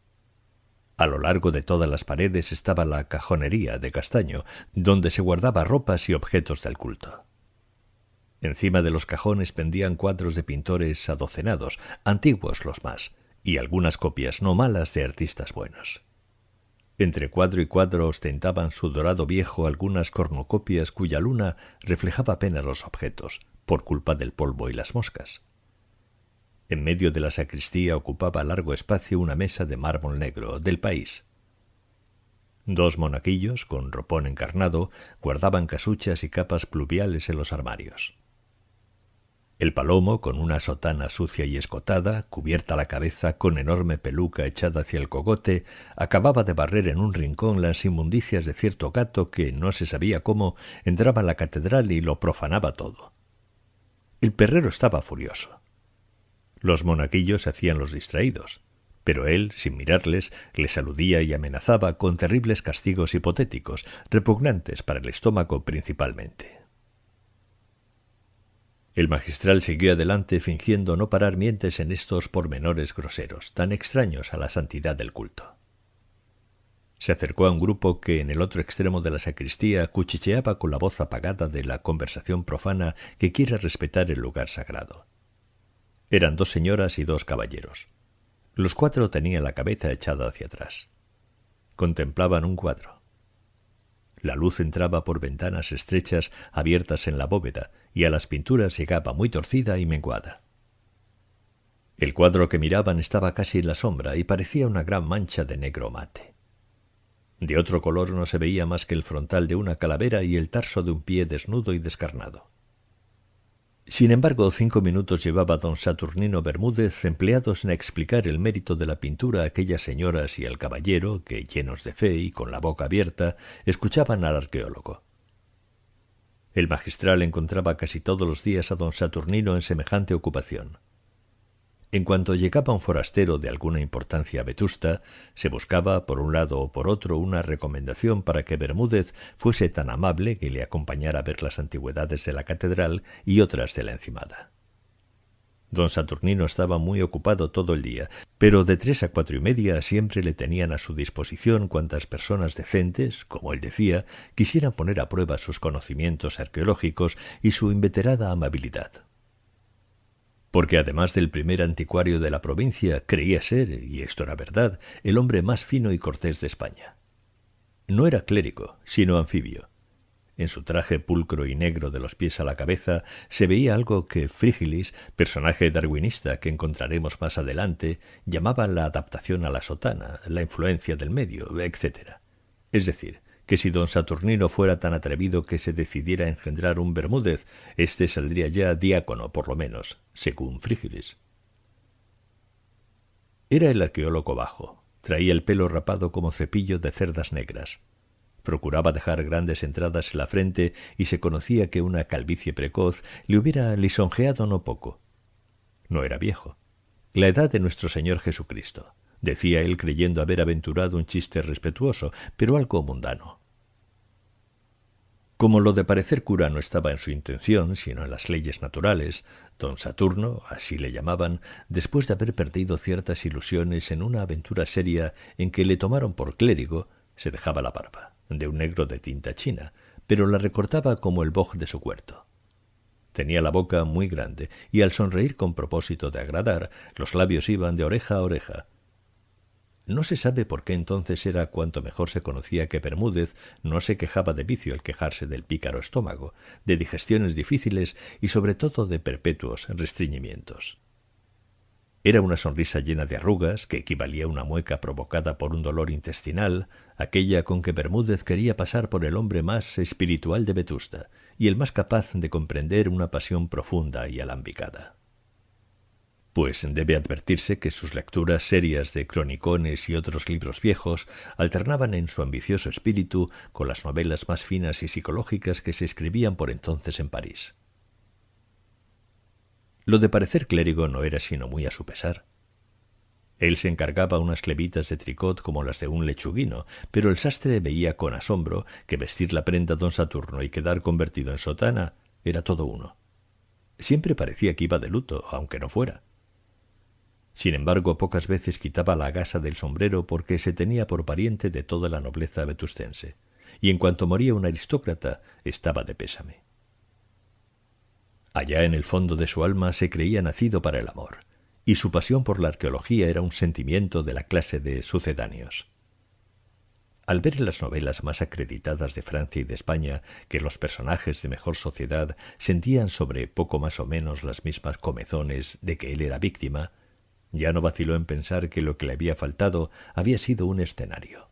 A: A lo largo de todas las paredes estaba la cajonería de castaño, donde se guardaba ropas y objetos del culto. Encima de los cajones pendían cuadros de pintores adocenados, antiguos los más, y algunas copias no malas de artistas buenos. Entre cuadro y cuadro ostentaban su dorado viejo algunas cornucopias cuya luna reflejaba apenas los objetos, por culpa del polvo y las moscas. En medio de la sacristía ocupaba largo espacio una mesa de mármol negro del país. 2 monaguillos, con ropón encarnado, guardaban casuchas y capas pluviales en los armarios. El palomo, con una sotana sucia y escotada, cubierta la cabeza con enorme peluca echada hacia el cogote, acababa de barrer en un rincón las inmundicias de cierto gato que, no se sabía cómo, entraba en la catedral y lo profanaba todo. El perrero estaba furioso. Los monaguillos hacían los distraídos, pero él, sin mirarles, les aludía y amenazaba con terribles castigos hipotéticos, repugnantes para el estómago principalmente. El magistral siguió adelante fingiendo no parar mientes en estos pormenores groseros, tan extraños a la santidad del culto. Se acercó a un grupo que en el otro extremo de la sacristía cuchicheaba con la voz apagada de la conversación profana que quiere respetar el lugar sagrado. Eran 2 señoras y 2 caballeros. Los 4 tenían la cabeza echada hacia atrás. Contemplaban un cuadro. La luz entraba por ventanas estrechas abiertas en la bóveda y a las pinturas llegaba muy torcida y menguada. El cuadro que miraban estaba casi en la sombra y parecía una gran mancha de negro mate. De otro color no se veía más que el frontal de una calavera y el tarso de un pie desnudo y descarnado. Sin embargo, 5 minutos llevaba don Saturnino Bermúdez empleados en explicar el mérito de la pintura a aquellas señoras y al caballero que, llenos de fe y con la boca abierta, escuchaban al arqueólogo. El magistral encontraba casi todos los días a don Saturnino en semejante ocupación. En cuanto llegaba un forastero de alguna importancia vetusta, se buscaba por un lado o por otro una recomendación para que Bermúdez fuese tan amable que le acompañara a ver las antigüedades de la catedral y otras de la encimada. Don Saturnino estaba muy ocupado todo el día, pero de 3 a 4:30 siempre le tenían a su disposición cuantas personas decentes, como él decía, quisieran poner a prueba sus conocimientos arqueológicos y su inveterada amabilidad. Porque además del primer anticuario de la provincia, creía ser, y esto era verdad, el hombre más fino y cortés de España. No era clérigo, sino anfibio. En su traje pulcro y negro de los pies a la cabeza se veía algo que Frígilis, personaje darwinista que encontraremos más adelante, llamaba la adaptación a la sotana, la influencia del medio, etc. Es decir, que si don Saturnino fuera tan atrevido que se decidiera a engendrar un Bermúdez, éste saldría ya diácono, por lo menos, según Frígilis. Era el arqueólogo bajo, traía el pelo rapado como cepillo de cerdas negras. Procuraba dejar grandes entradas en la frente y se conocía que una calvicie precoz le hubiera lisonjeado no poco. No era viejo. La edad de nuestro Señor Jesucristo, decía él creyendo haber aventurado un chiste respetuoso, pero algo mundano. Como lo de parecer cura no estaba en su intención, sino en las leyes naturales, don Saturno, así le llamaban, después de haber perdido ciertas ilusiones en una aventura seria en que le tomaron por clérigo, se dejaba la barba, de un negro de tinta china, pero la recortaba como el boj de su huerto. Tenía la boca muy grande y al sonreír con propósito de agradar, los labios iban de oreja a oreja. No se sabe por qué entonces era cuanto mejor se conocía que Bermúdez no se quejaba de vicio al quejarse del pícaro estómago, de digestiones difíciles y sobre todo de perpetuos restreñimientos. Era una sonrisa llena de arrugas, que equivalía a una mueca provocada por un dolor intestinal, aquella con que Bermúdez quería pasar por el hombre más espiritual de Vetusta y el más capaz de comprender una pasión profunda y alambicada. Pues debe advertirse que sus lecturas serias de cronicones y otros libros viejos alternaban en su ambicioso espíritu con las novelas más finas y psicológicas que se escribían por entonces en París. Lo de parecer clérigo no era sino muy a su pesar. Él se encargaba unas levitas de tricot como las de un lechuguino, pero el sastre veía con asombro que vestir la prenda don Saturno y quedar convertido en sotana era todo uno. Siempre parecía que iba de luto, aunque no fuera. Sin embargo, pocas veces quitaba la gasa del sombrero porque se tenía por pariente de toda la nobleza vetustense, y en cuanto moría un aristócrata, estaba de pésame. Allá en el fondo de su alma se creía nacido para el amor, y su pasión por la arqueología era un sentimiento de la clase de sucedáneos. Al ver en las novelas más acreditadas de Francia y de España que los personajes de mejor sociedad sentían sobre poco más o menos las mismas comezones de que él era víctima, ya no vaciló en pensar que lo que le había faltado había sido un escenario.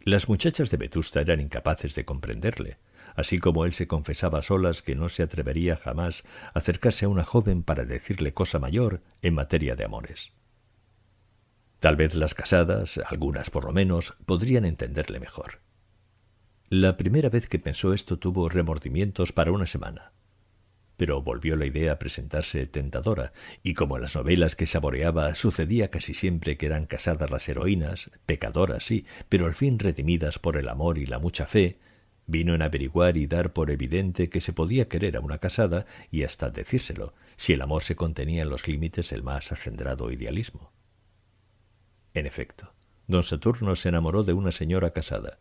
A: Las muchachas de Vetusta eran incapaces de comprenderle, así como él se confesaba a solas que no se atrevería jamás a acercarse a una joven para decirle cosa mayor en materia de amores. Tal vez las casadas, algunas por lo menos, podrían entenderle mejor. La primera vez que pensó esto tuvo remordimientos para una semana, pero volvió la idea a presentarse tentadora, y como en las novelas que saboreaba sucedía casi siempre que eran casadas las heroínas, pecadoras sí, pero al fin redimidas por el amor y la mucha fe, vino en averiguar y dar por evidente que se podía querer a una casada y hasta decírselo, si el amor se contenía en los límites del más acendrado idealismo. En efecto, don Saturno se enamoró de una señora casada,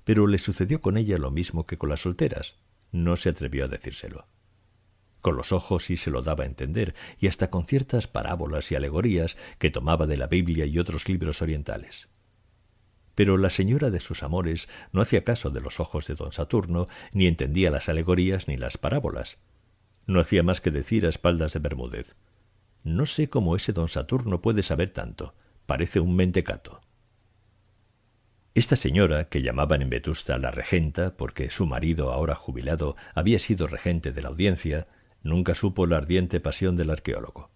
A: pero le sucedió con ella lo mismo que con las solteras. No se atrevió a decírselo. Con los ojos sí se lo daba a entender, y hasta con ciertas parábolas y alegorías que tomaba de la Biblia y otros libros orientales. Pero la señora de sus amores no hacía caso de los ojos de don Saturno, ni entendía las alegorías ni las parábolas. No hacía más que decir a espaldas de Bermúdez: «No sé cómo ese don Saturno puede saber tanto. Parece un mentecato». Esta señora, que llamaban en Vetusta la regenta, porque su marido, ahora jubilado, había sido regente de la audiencia, nunca supo la ardiente pasión del arqueólogo.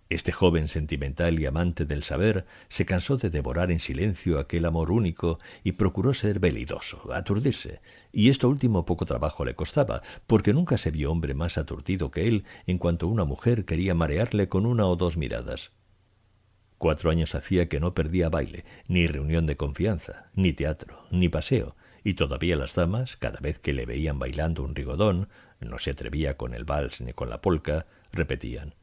A: Este joven sentimental y amante del saber se cansó de devorar en silencio aquel amor único y procuró ser velidoso, aturdirse, y esto último poco trabajo le costaba, porque nunca se vio hombre más aturdido que él en cuanto una mujer quería marearle con una o dos miradas. 4 años hacía que no perdía baile, ni reunión de confianza, ni teatro, ni paseo, y todavía las damas, cada vez que le veían bailando un rigodón, no se atrevía con el vals ni con la polca, repetían: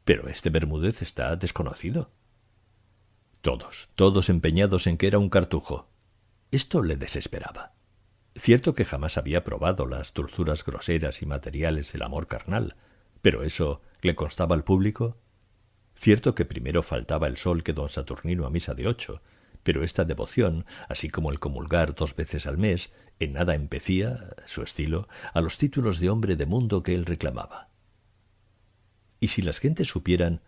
A: «Pero este Bermúdez está desconocido». Todos empeñados en que era un cartujo. Esto le desesperaba. Cierto que jamás había probado las dulzuras groseras y materiales del amor carnal, pero eso le constaba al público. Cierto que primero faltaba el sol que don Saturnino a misa de 8, pero esta devoción, así como el comulgar 2 veces al mes, en nada empecía, su estilo, a los títulos de hombre de mundo que él reclamaba. Y si las gentes supieran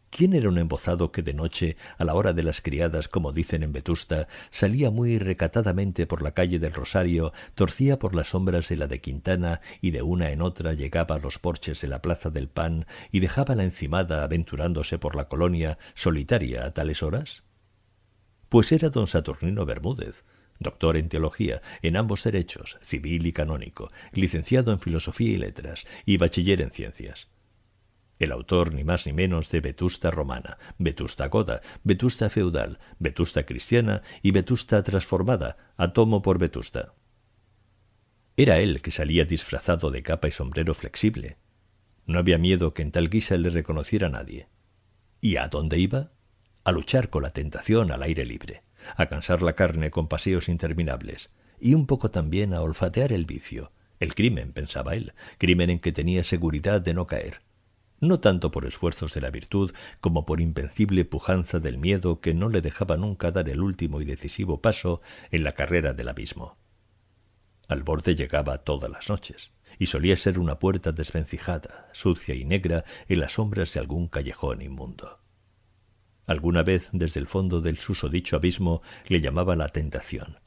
A: quién era un embozado que de noche, a la hora de las criadas, como dicen en Vetusta, salía muy recatadamente por la calle del Rosario, torcía por las sombras de la de Quintana y de una en otra llegaba a los porches de la Plaza del Pan y dejaba la encimada aventurándose por la colonia solitaria a tales horas? Pues era don Saturnino Bermúdez, doctor en teología, en ambos derechos, civil y canónico, licenciado en filosofía y letras y bachiller en ciencias. El autor ni más ni menos de Vetusta romana, Vetusta goda, Vetusta feudal, Vetusta cristiana y Vetusta transformada, a tomo por Vetusta. Era él que salía disfrazado de capa y sombrero flexible. No había miedo que en tal guisa le reconociera nadie. ¿Y a dónde iba? A luchar con la tentación al aire libre, a cansar la carne con paseos interminables, y un poco también a olfatear el vicio, el crimen, pensaba él, crimen en que tenía seguridad de no caer. No tanto por esfuerzos de la virtud como por invencible pujanza del miedo que no le dejaba nunca dar el último y decisivo paso en la carrera del abismo. Al borde llegaba todas las noches, y solía ser una puerta desvencijada, sucia y negra en las sombras de algún callejón inmundo. Alguna vez desde el fondo del susodicho abismo le llamaba la tentación.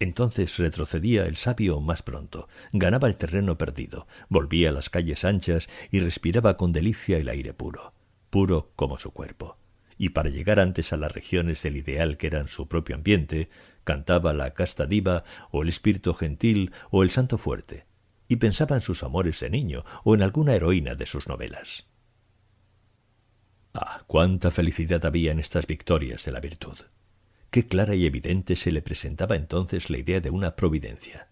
A: Entonces retrocedía el sabio más pronto, ganaba el terreno perdido, volvía a las calles anchas y respiraba con delicia el aire puro, puro como su cuerpo. Y para llegar antes a las regiones del ideal que eran su propio ambiente, cantaba la casta diva o el espíritu gentil o el santo fuerte, y pensaba en sus amores de niño o en alguna heroína de sus novelas. Ah, cuánta felicidad había en estas victorias de la virtud. Qué clara y evidente se le presentaba entonces la idea de una providencia.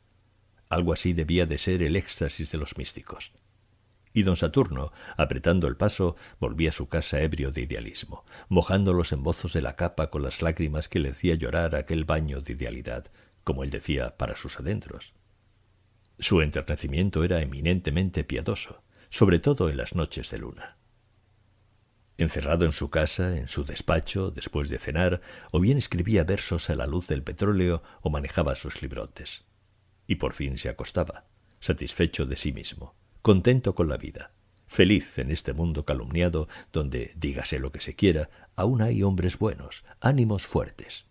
A: Algo así debía de ser el éxtasis de los místicos. Y don Saturno, apretando el paso, volvía a su casa ebrio de idealismo, mojando los embozos de la capa con las lágrimas que le hacía llorar aquel baño de idealidad, como él decía, para sus adentros. Su enternecimiento era eminentemente piadoso, sobre todo en las noches de luna. Encerrado en su casa, en su despacho, después de cenar, o bien escribía versos a la luz del petróleo o manejaba sus librotes. Y por fin se acostaba, satisfecho de sí mismo, contento con la vida, feliz en este mundo calumniado donde, dígase lo que se quiera, aún hay hombres buenos, ánimos fuertes.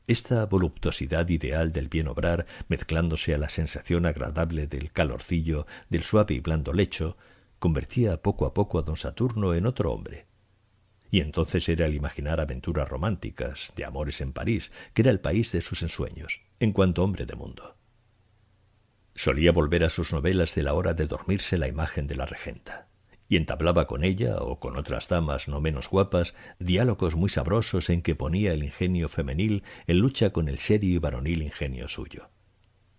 A: Esta voluptuosidad ideal del bien obrar, mezclándose a la sensación agradable del calorcillo, del suave y blando lecho, convertía poco a poco a don Saturno en otro hombre. Y entonces era el imaginar aventuras románticas, de amores en París, que era el país de sus ensueños, en cuanto hombre de mundo. Solía volver a sus novelas de la hora de dormirse la imagen de la regenta, y entablaba con ella, o con otras damas no menos guapas, diálogos muy sabrosos en que ponía el ingenio femenil en lucha con el serio y varonil ingenio suyo.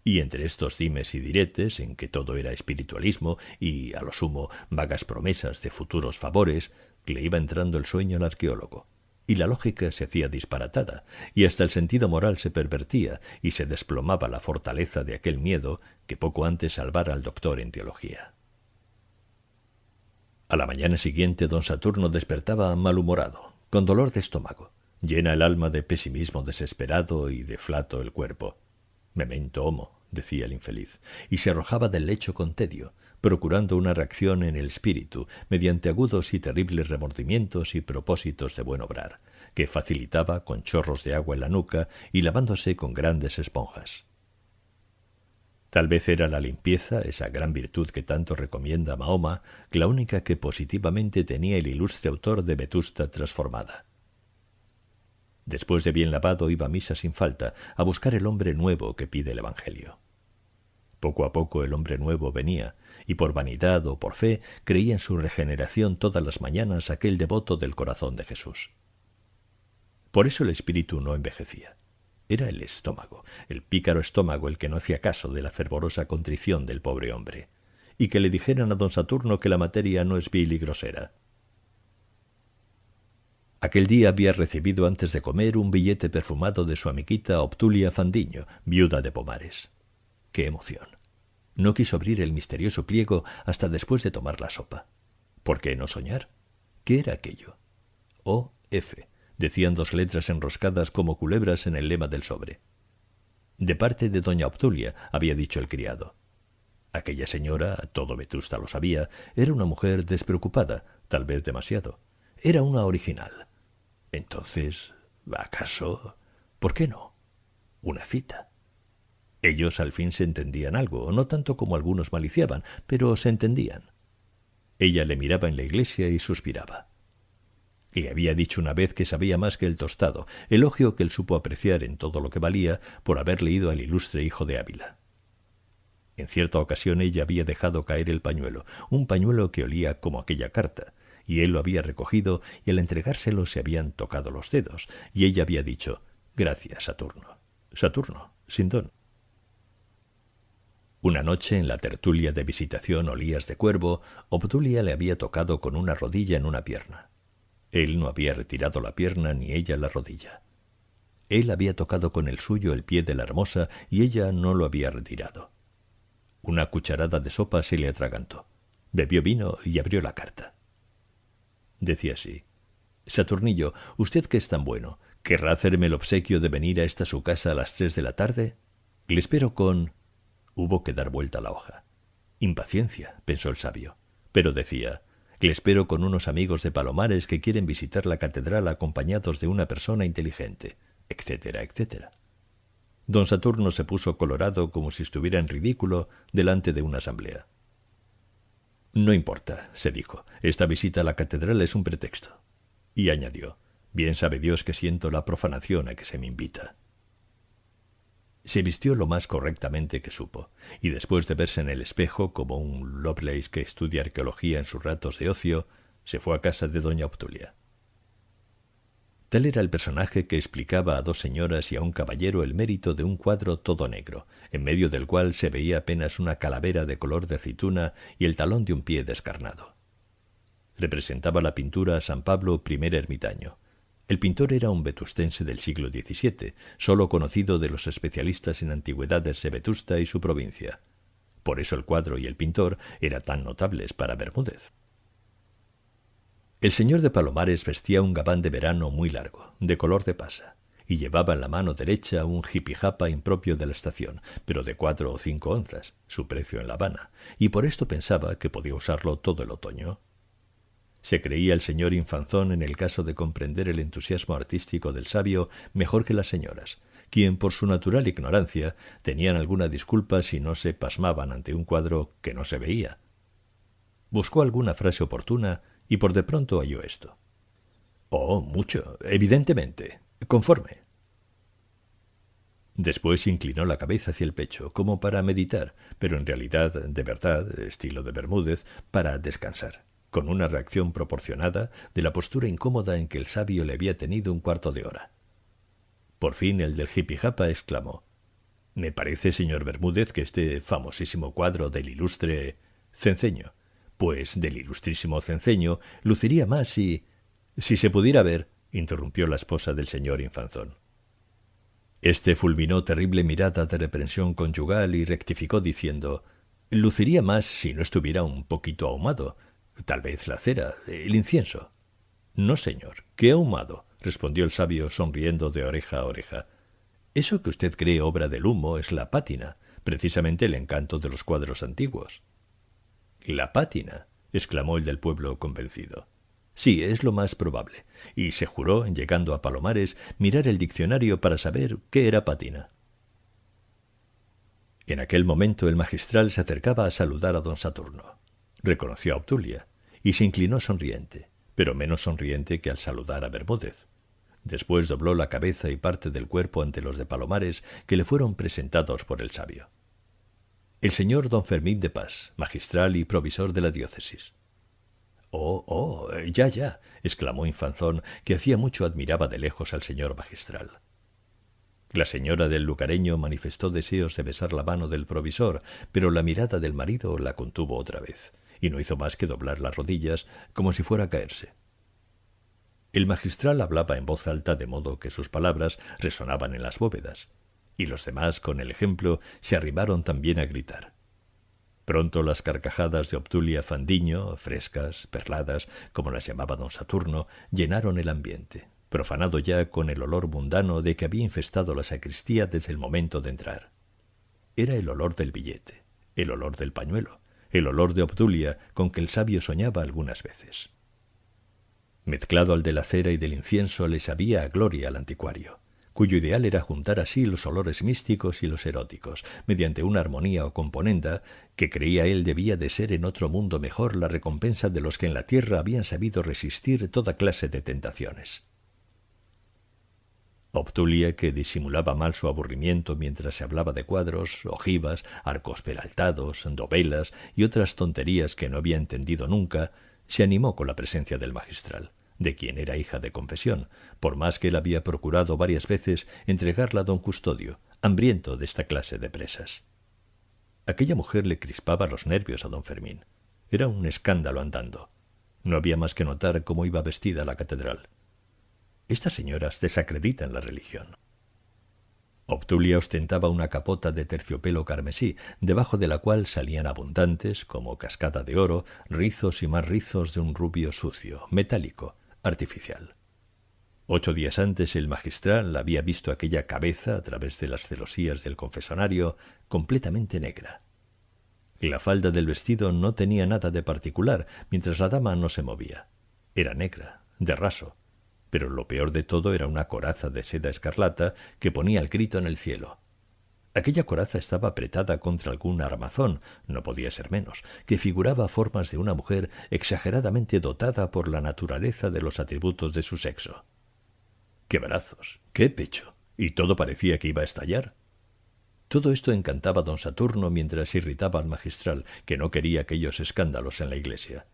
A: Y entre estos dimes y diretes, en que todo era espiritualismo y, a lo sumo, vagas promesas de futuros favores, le iba entrando el sueño al arqueólogo, y la lógica se hacía disparatada, y hasta el sentido moral se pervertía, y se desplomaba la fortaleza de aquel miedo que poco antes salvara al doctor en teología. A la mañana siguiente don Saturno despertaba malhumorado, con dolor de estómago, llena el alma de pesimismo desesperado y de flato el cuerpo. «Memento homo», decía el infeliz, y se arrojaba del lecho con tedio, procurando una reacción en el espíritu mediante agudos y terribles remordimientos y propósitos de buen obrar, que facilitaba con chorros de agua en la nuca y lavándose con grandes esponjas. Tal vez era la limpieza, esa gran virtud que tanto recomienda Mahoma, la única que positivamente tenía el ilustre autor de Vetusta transformada. Después de bien lavado iba a misa sin falta, a buscar el hombre nuevo que pide el Evangelio. Poco a poco el hombre nuevo venía, y por vanidad o por fe creía en su regeneración todas las mañanas aquel devoto del corazón de Jesús. Por eso el espíritu no envejecía. Era el estómago, el pícaro estómago el que no hacía caso de la fervorosa contrición del pobre hombre, y que le dijeran a don Saturno que la materia no es vil y grosera. Aquel día había recibido antes de comer un billete perfumado de su amiguita Obdulia Fandiño, viuda de Pomares. ¡Qué emoción! No quiso abrir el misterioso pliego hasta después de tomar la sopa. ¿Por qué no soñar? ¿Qué era aquello? O.F., decían dos letras enroscadas como culebras en el lema del sobre. De parte de doña Obdulia, había dicho el criado. Aquella señora, todo Vetusta lo sabía, era una mujer despreocupada, tal vez demasiado. Era una original. Entonces, ¿acaso? ¿Por qué no? Una cita. Ellos al fin se entendían algo, no tanto como algunos maliciaban, pero se entendían. Ella le miraba en la iglesia y suspiraba. Le había dicho una vez que sabía más que el tostado, elogio que él supo apreciar en todo lo que valía por haber leído al ilustre hijo de Ávila. En cierta ocasión ella había dejado caer el pañuelo, un pañuelo que olía como aquella carta, y él lo había recogido y al entregárselo se habían tocado los dedos, y ella había dicho, «Gracias, Saturno». Saturno, sin don. Una noche, en la tertulia de visitación Olías de Cuervo, Obdulia le había tocado con una rodilla en una pierna. Él no había retirado la pierna ni ella la rodilla. Él había tocado con el suyo el pie de la hermosa y ella no lo había retirado. Una cucharada de sopa se le atragantó. Bebió vino y abrió la carta. Decía así: «Saturnillo, usted que es tan bueno, ¿querrá hacerme el obsequio de venir a esta su casa a las 3 de la tarde? Le espero con... Hubo que dar vuelta a la hoja. Impaciencia, pensó el sabio. Pero decía, le espero con unos amigos de Palomares que quieren visitar la catedral acompañados de una persona inteligente, etcétera, etcétera. Don Saturno se puso colorado como si estuviera en ridículo delante de una asamblea. No importa, se dijo, esta visita a la catedral es un pretexto. Y añadió, bien sabe Dios que siento la profanación a que se me invita. Se vistió lo más correctamente que supo, y después de verse en el espejo como un Lovelace que estudia arqueología en sus ratos de ocio, se fue a casa de doña Obdulia. Tal era el personaje que explicaba a dos señoras y a un caballero el mérito de un cuadro todo negro, en medio del cual se veía apenas una calavera de color de aceituna y el talón de un pie descarnado. Representaba la pintura a San Pablo, primer ermitaño. El pintor era un vetustense del siglo XVII, solo conocido de los especialistas en antigüedades de Vetusta y su provincia. Por eso el cuadro y el pintor eran tan notables para Bermúdez. El señor de Palomares vestía un gabán de verano muy largo, de color de pasa, y llevaba en la mano derecha un jipijapa impropio de la estación, pero de 4 o 5 onzas, su precio en La Habana, y por esto pensaba que podía usarlo todo el otoño. Se creía el señor Infanzón en el caso de comprender el entusiasmo artístico del sabio mejor que las señoras, quien por su natural ignorancia tenían alguna disculpa si no se pasmaban ante un cuadro que no se veía. Buscó alguna frase oportuna y por de pronto halló esto. «Oh, mucho, evidentemente. Conforme». Después inclinó la cabeza hacia el pecho, como para meditar, pero en realidad, de verdad, estilo de Bermúdez, para descansar, con una reacción proporcionada de la postura incómoda en que el sabio le había tenido un cuarto de hora. Por fin el del jipijapa exclamó: «Me parece, señor Bermúdez, que este famosísimo cuadro del ilustre Cenceño, pues del ilustrísimo Cenceño, luciría más si se pudiera ver», interrumpió la esposa del señor Infanzón. Este fulminó terrible mirada de reprensión conyugal y rectificó diciendo: «Luciría más si no estuviera un poquito ahumado. Tal vez la cera, el incienso». «No, señor, qué ahumado», respondió el sabio sonriendo de oreja a oreja. «Eso que usted cree obra del humo es la pátina, precisamente el encanto de los cuadros antiguos». «¿La pátina?», exclamó el del pueblo convencido. «Sí, es lo más probable», y se juró, llegando a Palomares, mirar el diccionario para saber qué era pátina. En aquel momento el magistral se acercaba a saludar a don Saturno. Reconoció a Obdulia y se inclinó sonriente, pero menos sonriente que al saludar a Bermúdez. Después dobló la cabeza y parte del cuerpo ante los de Palomares, que le fueron presentados por el sabio. El señor don Fermín de Pas, magistral y provisor de la diócesis. Ya, exclamó Infanzón, que hacía mucho admiraba de lejos al señor magistral. La señora del lugareño manifestó deseos de besar la mano del provisor, pero la mirada del marido la contuvo otra vez, y no hizo más que doblar las rodillas como si fuera a caerse. El magistral hablaba en voz alta de modo que sus palabras resonaban en las bóvedas, y los demás, con el ejemplo, se arrimaron también a gritar. Pronto las carcajadas de Obdulia Fandiño, frescas, perladas, como las llamaba don Saturno, llenaron el ambiente, profanado ya con el olor mundano de que había infestado la sacristía desde el momento de entrar. Era el olor del billete, el olor del pañuelo, el olor de Obdulia con que el sabio soñaba algunas veces. Mezclado al de la cera y del incienso le sabía a gloria al anticuario, cuyo ideal era juntar así los olores místicos y los eróticos, mediante una armonía o componenda que creía él debía de ser en otro mundo mejor la recompensa de los que en la tierra habían sabido resistir toda clase de tentaciones. Obdulia, que disimulaba mal su aburrimiento mientras se hablaba de cuadros, ojivas, arcos peraltados, dovelas y otras tonterías que no había entendido nunca, se animó con la presencia del magistral, de quien era hija de confesión, por más que él había procurado varias veces entregarla a don Custodio, hambriento de esta clase de presas. Aquella mujer le crispaba los nervios a don Fermín. Era un escándalo andando. No había más que notar cómo iba vestida la catedral. Estas señoras desacreditan la religión. Obdulia ostentaba una capota de terciopelo carmesí, debajo de la cual salían abundantes, como cascada de oro, rizos y más rizos de un rubio sucio, metálico, artificial. 8 días antes el magistral había visto aquella cabeza a través de las celosías del confesonario completamente negra. La falda del vestido no tenía nada de particular, mientras la dama no se movía. Era negra, de raso, pero lo peor de todo era una coraza de seda escarlata que ponía el grito en el cielo. Aquella coraza estaba apretada contra algún armazón, no podía ser menos, que figuraba formas de una mujer exageradamente dotada por la naturaleza de los atributos de su sexo. ¡Qué brazos! ¡Qué pecho! Y todo parecía que iba a estallar. Todo esto encantaba a don Saturno mientras irritaba al magistral, que no quería aquellos escándalos en la iglesia.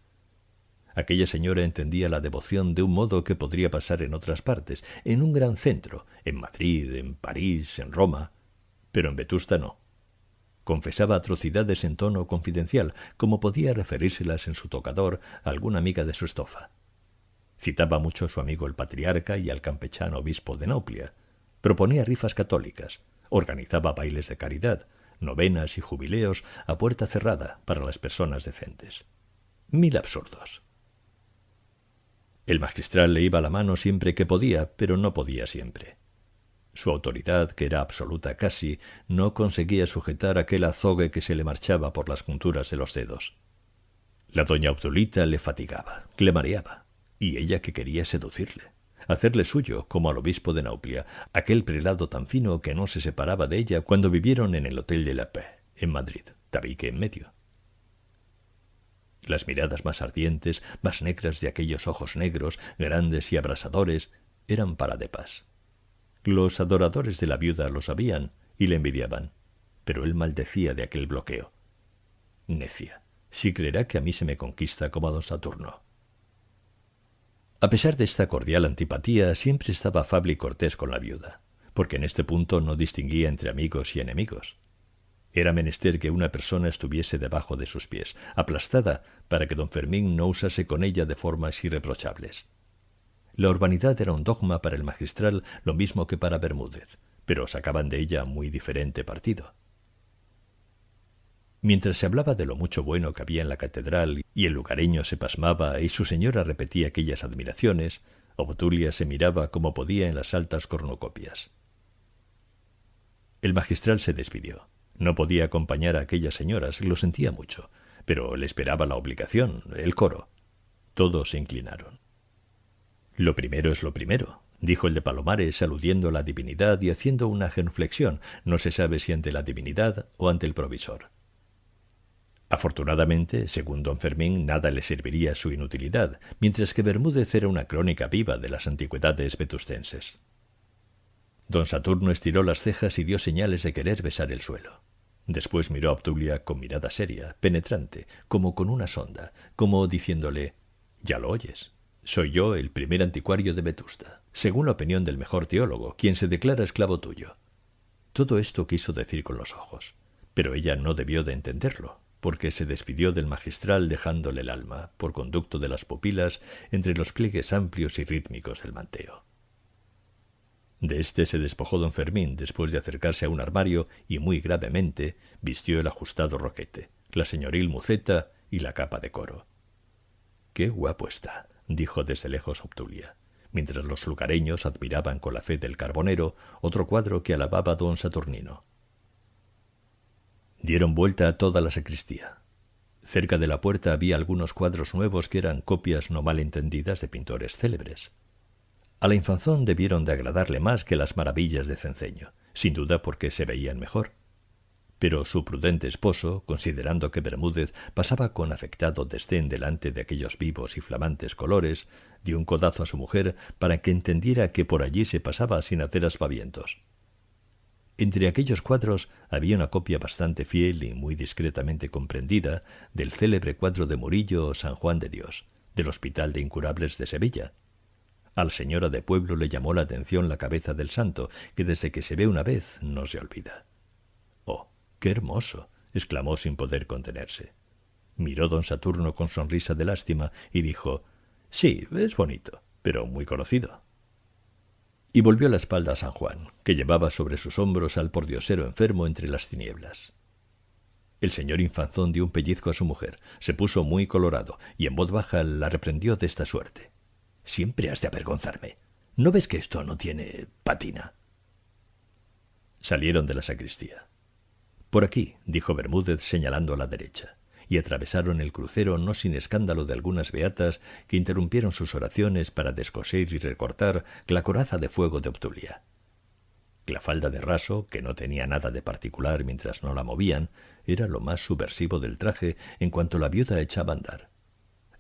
A: Aquella señora entendía la devoción de un modo que podría pasar en otras partes, en un gran centro, en Madrid, en París, en Roma, pero en Vetusta no. Confesaba atrocidades en tono confidencial, como podía referírselas en su tocador a alguna amiga de su estofa. Citaba mucho a su amigo el patriarca y al campechano obispo de Nauplia. Proponía rifas católicas, organizaba bailes de caridad, novenas y jubileos a puerta cerrada para las personas decentes. 1000 absurdos. El magistral le iba la mano siempre que podía, pero no podía siempre. Su autoridad, que era absoluta casi, no conseguía sujetar aquel azogue que se le marchaba por las junturas de los dedos. La doña Obdulita le fatigaba, le mareaba, y ella que quería seducirle, hacerle suyo, como al obispo de Nauplia, aquel prelado tan fino que no se separaba de ella cuando vivieron en el Hotel de la Paix, en Madrid, tabique en medio. Las miradas más ardientes, más negras de aquellos ojos negros, grandes y abrasadores, eran para de Pas. Los adoradores de la viuda lo sabían y le envidiaban, pero él maldecía de aquel bloqueo. Necia, si creerá que a mí se me conquista como a don Saturno. A pesar de esta cordial antipatía, siempre estaba afable y cortés con la viuda, porque en este punto no distinguía entre amigos y enemigos. Era menester que una persona estuviese debajo de sus pies, aplastada, para que don Fermín no usase con ella de formas irreprochables. La urbanidad era un dogma para el magistral, lo mismo que para Bermúdez, pero sacaban de ella muy diferente partido. Mientras se hablaba de lo mucho bueno que había en la catedral y el lugareño se pasmaba y su señora repetía aquellas admiraciones, Obdulia se miraba como podía en las altas cornucopias. El magistral se despidió. No podía acompañar a aquellas señoras, lo sentía mucho, pero le esperaba la obligación, el coro. Todos se inclinaron. Lo primero es lo primero, dijo el de Palomares, aludiendo a la divinidad y haciendo una genuflexión, no se sabe si ante la divinidad o ante el provisor. Afortunadamente, según don Fermín, nada le serviría su inutilidad, mientras que Bermúdez era una crónica viva de las antigüedades vetustenses. Don Saturno estiró las cejas y dio señales de querer besar el suelo. Después miró a Obdulia con mirada seria, penetrante, como con una sonda, como diciéndole: «Ya lo oyes. Soy yo el primer anticuario de Vetusta, según la opinión del mejor teólogo, quien se declara esclavo tuyo». Todo esto quiso decir con los ojos, pero ella no debió de entenderlo, porque se despidió del magistral dejándole el alma, por conducto de las pupilas, entre los pliegues amplios y rítmicos del manteo. De éste se despojó don Fermín después de acercarse a un armario y muy gravemente vistió el ajustado roquete, la señoril muceta y la capa de coro. «Qué guapo está», dijo desde lejos Obdulia, mientras los lugareños admiraban con la fe del carbonero otro cuadro que alababa a don Saturnino. Dieron vuelta a toda la sacristía. Cerca de la puerta había algunos cuadros nuevos que eran copias no mal entendidas de pintores célebres. A la infanzón debieron de agradarle más que las maravillas de Cenceño, sin duda porque se veían mejor. Pero su prudente esposo, considerando que Bermúdez pasaba con afectado desdén delante de aquellos vivos y flamantes colores, dio un codazo a su mujer para que entendiera que por allí se pasaba sin hacer aspavientos. Entre aquellos cuadros había una copia bastante fiel y muy discretamente comprendida del célebre cuadro de Murillo, San Juan de Dios, del Hospital de Incurables de Sevilla. Al señora de pueblo le llamó la atención la cabeza del santo, que desde que se ve una vez no se olvida. «¡Oh, qué hermoso!», exclamó sin poder contenerse. Miró don Saturno con sonrisa de lástima y dijo: «Sí, es bonito, pero muy conocido». Y volvió la espalda a San Juan, que llevaba sobre sus hombros al pordiosero enfermo entre las tinieblas. El señor Infanzón dio un pellizco a su mujer, se puso muy colorado y en voz baja la reprendió de esta suerte: «Siempre has de avergonzarme. ¿No ves que esto no tiene pátina? Salieron de la sacristía. «Por aquí», dijo Bermúdez señalando a la derecha, y atravesaron el crucero no sin escándalo de algunas beatas que interrumpieron sus oraciones para descoser y recortar la coraza de fuego de Obdulia. La falda de raso, que no tenía nada de particular mientras no la movían, era lo más subversivo del traje en cuanto la viuda echaba a andar.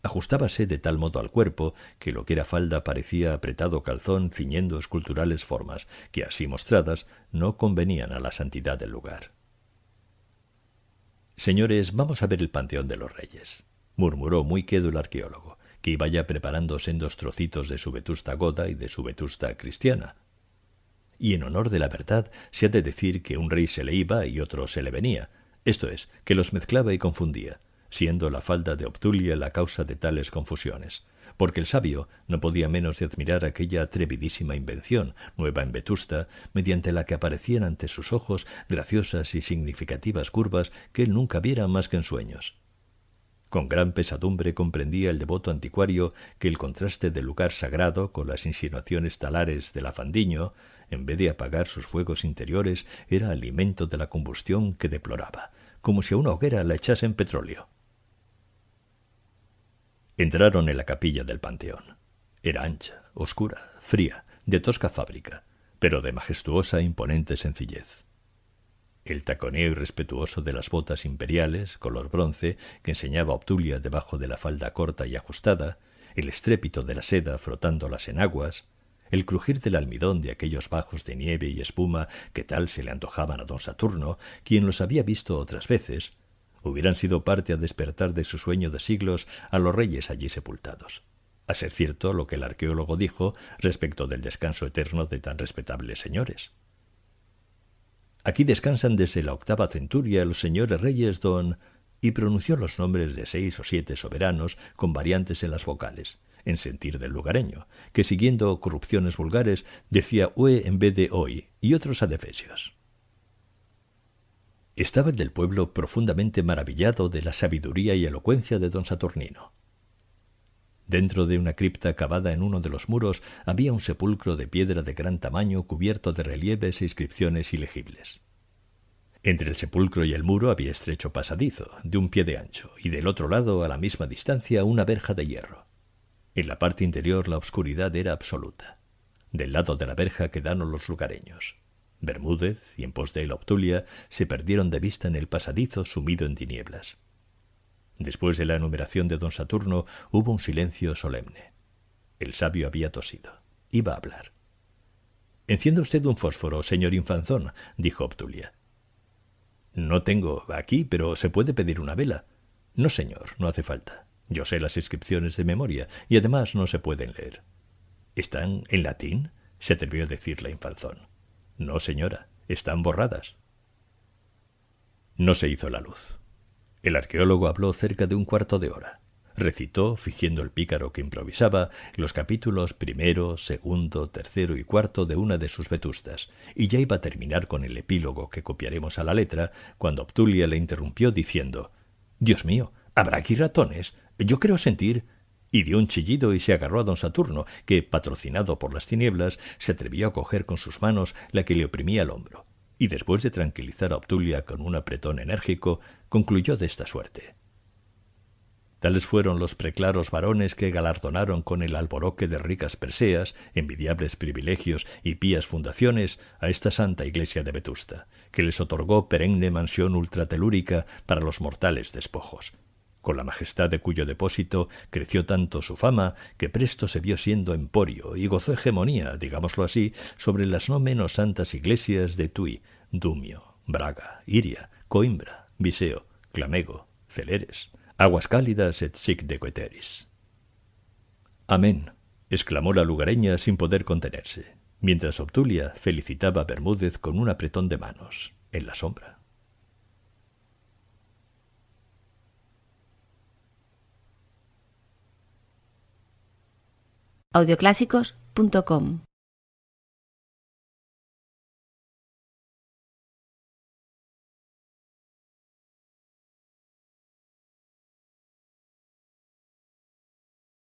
A: Ajustábase de tal modo al cuerpo que lo que era falda parecía apretado calzón ciñendo esculturales formas que, así mostradas, no convenían a la santidad del lugar. «Señores, vamos a ver el Panteón de los Reyes», murmuró muy quedo el arqueólogo, que iba ya preparando sendos trocitos de su vetusta goda y de su vetusta cristiana. Y en honor de la verdad se ha de decir que un rey se le iba y otro se le venía, esto es, que los mezclaba y confundía, siendo la falda de Obdulia la causa de tales confusiones, porque el sabio no podía menos de admirar aquella atrevidísima invención, nueva en vetusta, mediante la que aparecían ante sus ojos graciosas y significativas curvas que él nunca viera más que en sueños. Con gran pesadumbre comprendía el devoto anticuario que el contraste del lugar sagrado con las insinuaciones talares del afandiño, en vez de apagar sus fuegos interiores, era alimento de la combustión que deploraba, como si a una hoguera la echasen petróleo. Entraron en la capilla del panteón. Era ancha, oscura, fría, de tosca fábrica, pero de majestuosa e imponente sencillez. El taconeo irrespetuoso de las botas imperiales, color bronce, que enseñaba Obdulia debajo de la falda corta y ajustada, el estrépito de la seda frotando las enaguas, el crujir del almidón de aquellos bajos de nieve y espuma que tal se le antojaban a don Saturno, quien los había visto otras veces, hubieran sido parte a despertar de su sueño de siglos a los reyes allí sepultados. A ser cierto lo que el arqueólogo dijo respecto del descanso eterno de tan respetables señores. «Aquí descansan desde la 8ª centuria los señores reyes don...» y pronunció los nombres de 6 o 7 soberanos con variantes en las vocales, en sentir del lugareño, que siguiendo corrupciones vulgares decía ue en vez de hoy y otros adefesios. Estaba el del pueblo profundamente maravillado de la sabiduría y elocuencia de don Saturnino. Dentro de una cripta cavada en uno de los muros había un sepulcro de piedra de gran tamaño cubierto de relieves e inscripciones ilegibles. Entre el sepulcro y el muro había estrecho pasadizo, de un pie de ancho, y del otro lado, a la misma distancia, una verja de hierro. En la parte interior la oscuridad era absoluta. Del lado de la verja quedaron los lugareños. Bermúdez y en pos de él Obdulia se perdieron de vista en el pasadizo sumido en tinieblas. Después de la enumeración de don Saturno hubo un silencio solemne. El sabio había tosido. Iba a hablar. «Encienda usted un fósforo, señor Infanzón», dijo Obdulia. «No tengo aquí, pero se puede pedir una vela». «No, señor, no hace falta. Yo sé las inscripciones de memoria y además no se pueden leer». «¿Están en latín?», se atrevió a decir la Infanzón. «No, señora, están borradas». No se hizo la luz. El arqueólogo habló cerca de un cuarto de hora. Recitó, fingiendo el pícaro que improvisaba, los capítulos 1, 2, 3 y 4 de una de sus vetustas, y ya iba a terminar con el epílogo que copiaremos a la letra, cuando Obdulia le interrumpió diciendo: «Dios mío, ¿habrá aquí ratones? Yo creo sentir...» Y dio un chillido y se agarró a don Saturno, que, patrocinado por las tinieblas, se atrevió a coger con sus manos la que le oprimía el hombro, y después de tranquilizar a Obdulia con un apretón enérgico, concluyó de esta suerte: «Tales fueron los preclaros varones que galardonaron con el alboroque de ricas preseas, envidiables privilegios y pías fundaciones a esta santa iglesia de Vetusta, que les otorgó perenne mansión ultratelúrica para los mortales despojos, con la majestad de cuyo depósito creció tanto su fama que presto se vio siendo emporio y gozó hegemonía, digámoslo así, sobre las no menos santas iglesias de Tui, Dumio, Braga, Iria, Coimbra, Viseo, Clamego, Celeres, Aguas Cálidas et sic de Queteris». «Amén», exclamó la lugareña sin poder contenerse, mientras Obdulia felicitaba a Bermúdez con un apretón de manos, en la sombra.
B: Audioclásicos.com